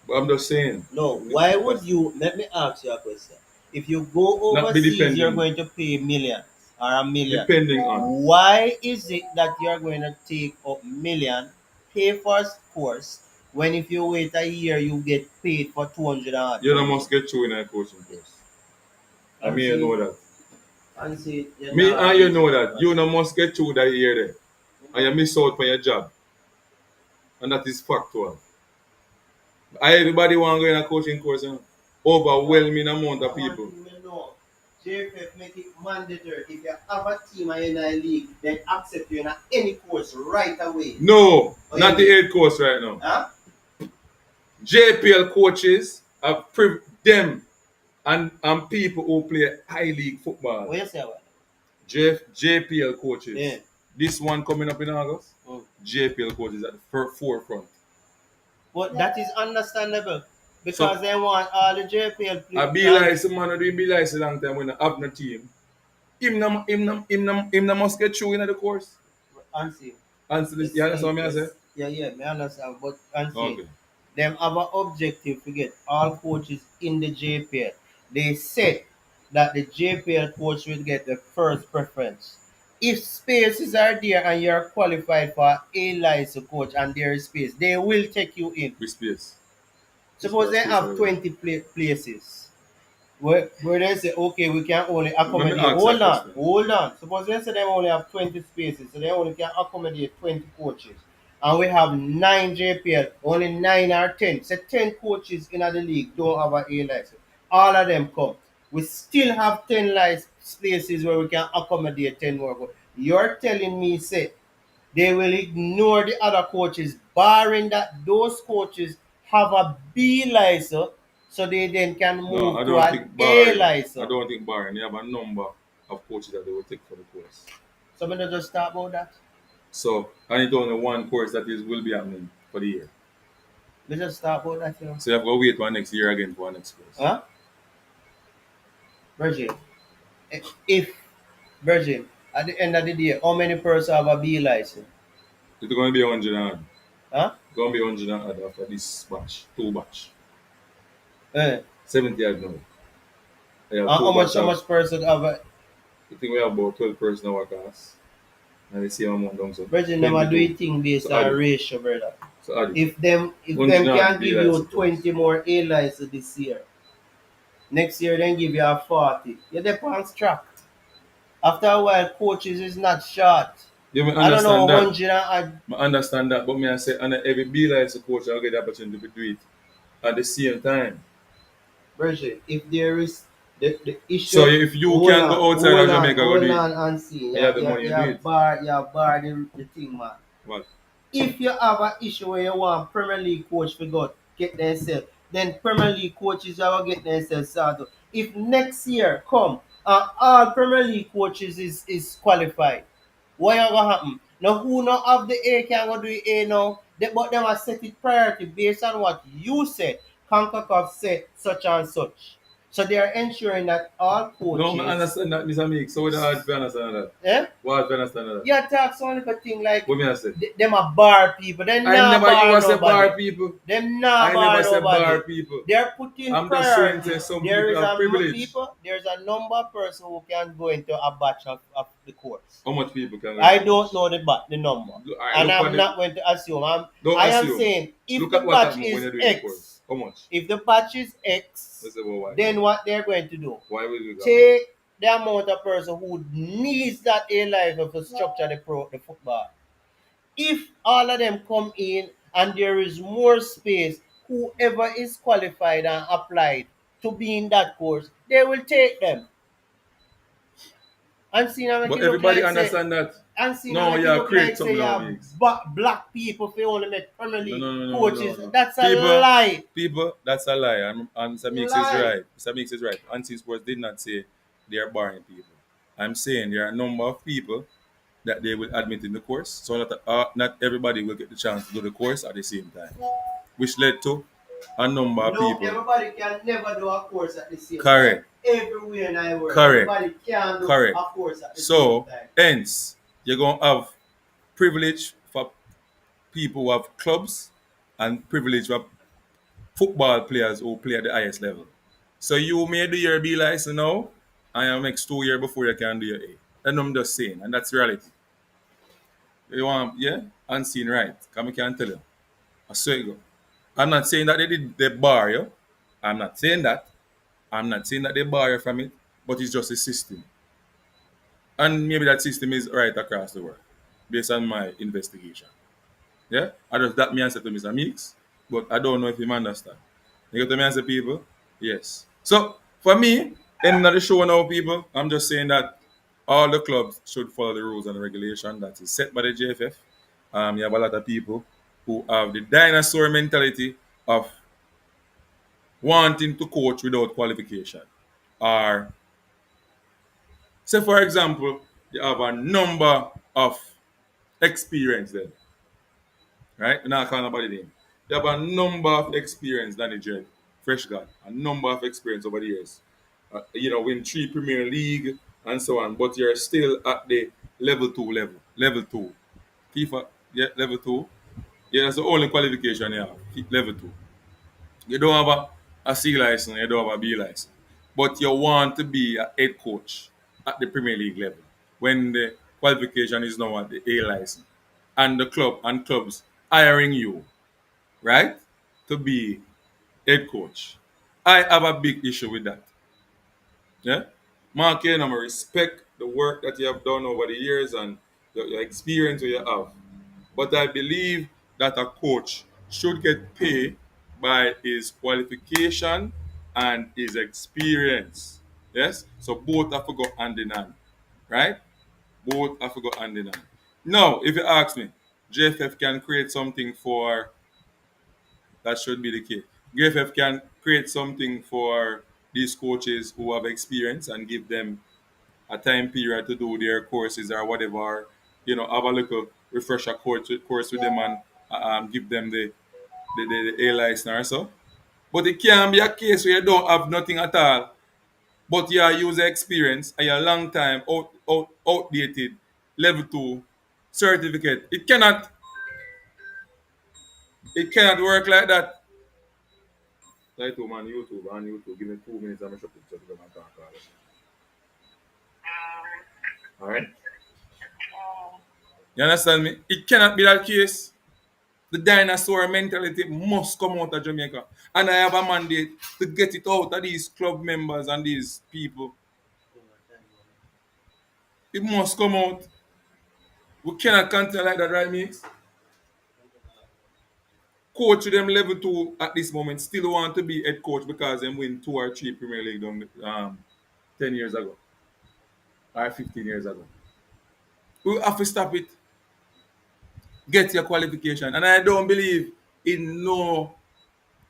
But I'm just saying, No, why would that's you? Let me ask you a question. If you go not be overseas, you're depending going to pay millions or a million. depending on. Why is it that you're going to take up million, pay for a course, when if you wait a year you get paid for 200 You don't thousand? must get through in a coaching course. I And mean you see, know that. and see, you're Me not and you reason know for that. You that. don't must get through that year there. And you miss out on your job. And that is factual. Everybody want to go in a coaching course, you know? Overwhelming amount I of want people. you to know, JFF make it mandatory. If you have a team and you're in a league, then accept you in any course right away. No, Oh, not the yeah. head course right now. Huh? JPL coaches have them and people who play high league football. What you say about JPL coaches. Yeah. This one coming up in August. Mm. JPL coaches at the forefront. But that is understandable because So they want all the JPL I be like some man who doing be like a long time when I have no team. Him no must get through in the course. Answer. Answer this. Let's You understand see. what I say? Yeah, me understand. But answer. Okay. Them have an objective to get all coaches in the JPL. They said that the JPL coach will get the first preference. If spaces are there and you're qualified for a license coach and there is space, they will take you in. With space. This Suppose they space have already. 20 places where they say, okay, we can only Let me accommodate. ask a Hold on, question. hold on. Suppose they say they only have 20 spaces, so they only can accommodate 20 coaches. And we have 9 JPL, only 9 or 10. So 10 coaches in the league don't have a license. All of them come. We still have 10 spaces where we can accommodate 10 more. You're telling me, say, they will ignore the other coaches, barring that those coaches have a B license, so they then can No, move I to don't an think A barring. I license. don't think barring. You have a number of coaches that they will take for the course. So I'm just talk about that. So and it's only one course that is will be happening for the year. Let's just talk about that, you know. So you have to wait for next year again for next course. Huh? Virgin. If Virgin, at the end of the day, how many persons have a B license? It's going to be 100 and odd. Huh? Going to be 100 and odd after this batch, two batch. Eh. 70 odd now. I have And two how much batch how of much person have a I think we have about 12 person in our class. And the same amount down, so Virgin never do 22. a thing based So add on it. ratio, brother. So add it. If them Not can be give like you suppose. 20 more A license this year, next year then give you a 40. You're there on track. After a while, coaches is not short. You may I don't know, understand that. 100 and I understand that, but me I say and every be like a coach I'll get the opportunity to do it at the same time. Virgin, if there is the So issue, if you can go outside of Jamaica, go do hold it. on and see. You have the money, you do it. You bar the thing, man. What? If you have an issue where you want Premier League coach to go get themselves, then Premier League coaches are gonna get themselves started. If next year come and all Premier League coaches is qualified, what you gonna happen? Now who not have the A can go do the A now, but them are set it priority based on what you said. CONCACAF said such and such. So they are ensuring that all No, I coaches, understand that, Mr. Meek. So what hard to understand that? eh? What hard to understand that? You talk some little thing like What me I say? them a bar people. Them I not never you bar was say nobody. bar people. Them not I never bar say nobody. bar people. They're putting I'm just saying priority. say some There people is have a privilege. people. There's a number of person who can go into a batch of the course. How much people can go I into don't this? know the number, Alright, and look what I'm the not going to assume. don't I am assume. saying if Look the at what batch happened when is you're doing the course. X, How much? if the batch is X, Let's say well, why? then what they're going to do? Why will you go? Take the amount of person who needs that A life to structure the football. If all of them come in and there is more space, whoever is qualified and applied to be in that course, they will take them. And see now make But it look everybody like say understand that. and see now No, make it yeah, look create like say something now, yeah mix. black people for only make Premier No, League no, no, no, no, coaches. no. That's a People, lie. people, that's a lie. And Mr. Mix is Lie. right. Mr. Mix is right. Anti Sports did not say they are barring people. I'm saying there are a number of people that they will admit in the course, so that not everybody will get the chance to do the course at the same time, which led to a number of No, people. everybody can never do a course at the same time. Correct. Everywhere in the world, Correct. everybody can do Correct. a course at the same So, time. hence, you're going to have privilege for people who have clubs and privilege for football players who play at the highest level. So you may do your B license now, and you next 2 years before you can do your A. And I'm just saying, and that's reality. You want, yeah, unseen right. Come, I can tell you. I swear you go. I'm not saying that they did they bar you. I'm not saying that. I'm not saying that they bar you from it, but it's just a system. And maybe that system is right across the world, based on my investigation. Yeah? I just that me answer to Mr. Meeks, but I don't know if him understand. You get to me answer people? Yes. So for me, in the show now, people, I'm just saying that all the clubs should follow the rules and regulation that is set by the JFF. You have a lot of people who have the dinosaur mentality of wanting to coach without qualification. Or say for example, you have a number of experience then, right? We're not calling nobody name. You have a number of experience, Danny J, Fresh God, a number of experience over the years. Win 3 Premier League and so on, but you're still at the level 2 level. Level 2. FIFA, yeah, level 2. Yeah, that's the only qualification you have, level 2. You don't have a C license, you don't have a B license. But you want to be a head coach at the Premier League level when the qualification is now at the A license. And the club and clubs hiring you, right? To be head coach. I have a big issue with that. Yeah? Mark, I respect the work that you have done over the years and your experience that you have. But I believe that a coach should get paid by his qualification and his experience. Yes? So both have to go hand in hand. Right? Both have to go hand in hand. Now, if you ask me, JFF can create something for that should be the case. JFF can create something for these coaches who have experience and give them a time period to do their courses or whatever, have a little refresher course with them and give them the A license or so. But it can be a case where you don't have nothing at all, but your user experience and your long time outdated level 2 certificate. It cannot work like that. Like to man, YouTube, give me 2 minutes and I show picture to them and talk about it. All right. You understand me? It cannot be that case. The dinosaur mentality must come out of Jamaica. And I have a mandate to get it out of these club members and these people. It must come out. We cannot continue like that, right, mix? Coach to them level two at this moment still want to be head coach because they win two or three Premier League 10 years ago or 15 years ago. We have to stop it. Get your qualification. And I don't believe in no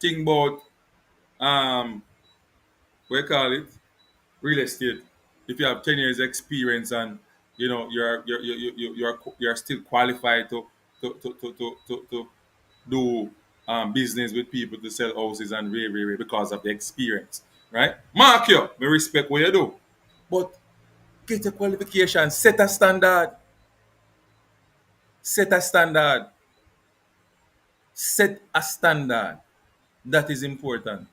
thing about what you call it? Real estate. If you have 10 years experience and you know you're still qualified to do business with people to sell houses and because of the experience, right? Mark you, me respect what you do, but get a qualification, set a standard, set a standard. That is important.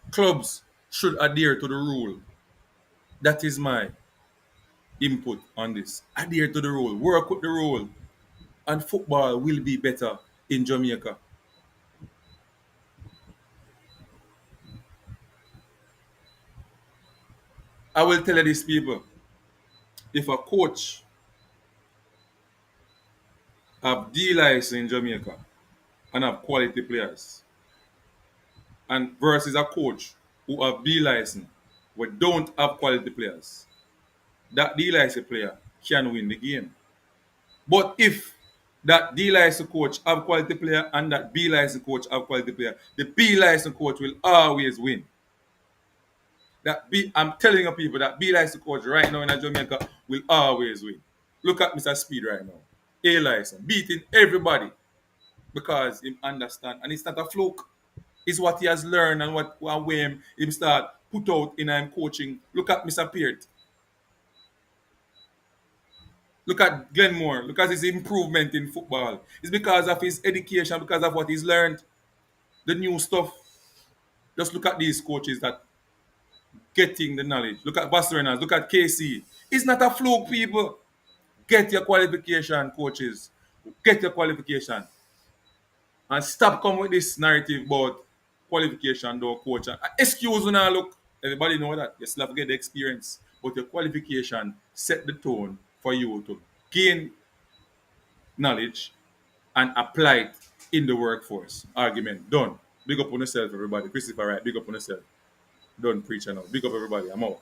Clubs should adhere to the rule. That is my input on this. Adhere to the rule, work with the rule, and football will be better in Jamaica. I will tell you these people, if a coach have D license in Jamaica and have quality players, and versus a coach who have B license but don't have quality players, that D license player can win the game. But if that D license coach have quality player and that B license coach have quality player, the B license coach will always win. I'm telling you people that B license coach right now in Jamaica will always win. Look at Mr. Speed right now. A license beating everybody because he understand and it's not a fluke. It's what he has learned and what and when him start put out in him coaching. Look at Mr. Peart. Look at Glenmore. Look at his improvement in football. It's because of his education, because of what he's learned, the new stuff. Just look at these coaches that getting the knowledge. Look at Bastorinas. Look at KC. It's not a fluke, people. Get your qualification, coaches. Get your qualification. And stop coming with this narrative about qualification, though, coach. Excuse me now, look. Everybody know that. You still have to get the experience. But your qualification set the tone for you to gain knowledge and apply it in the workforce. Argument done. Big up on yourself, everybody. Christopher, right? Big up on yourself. Done preaching now. Big up, everybody. I'm out.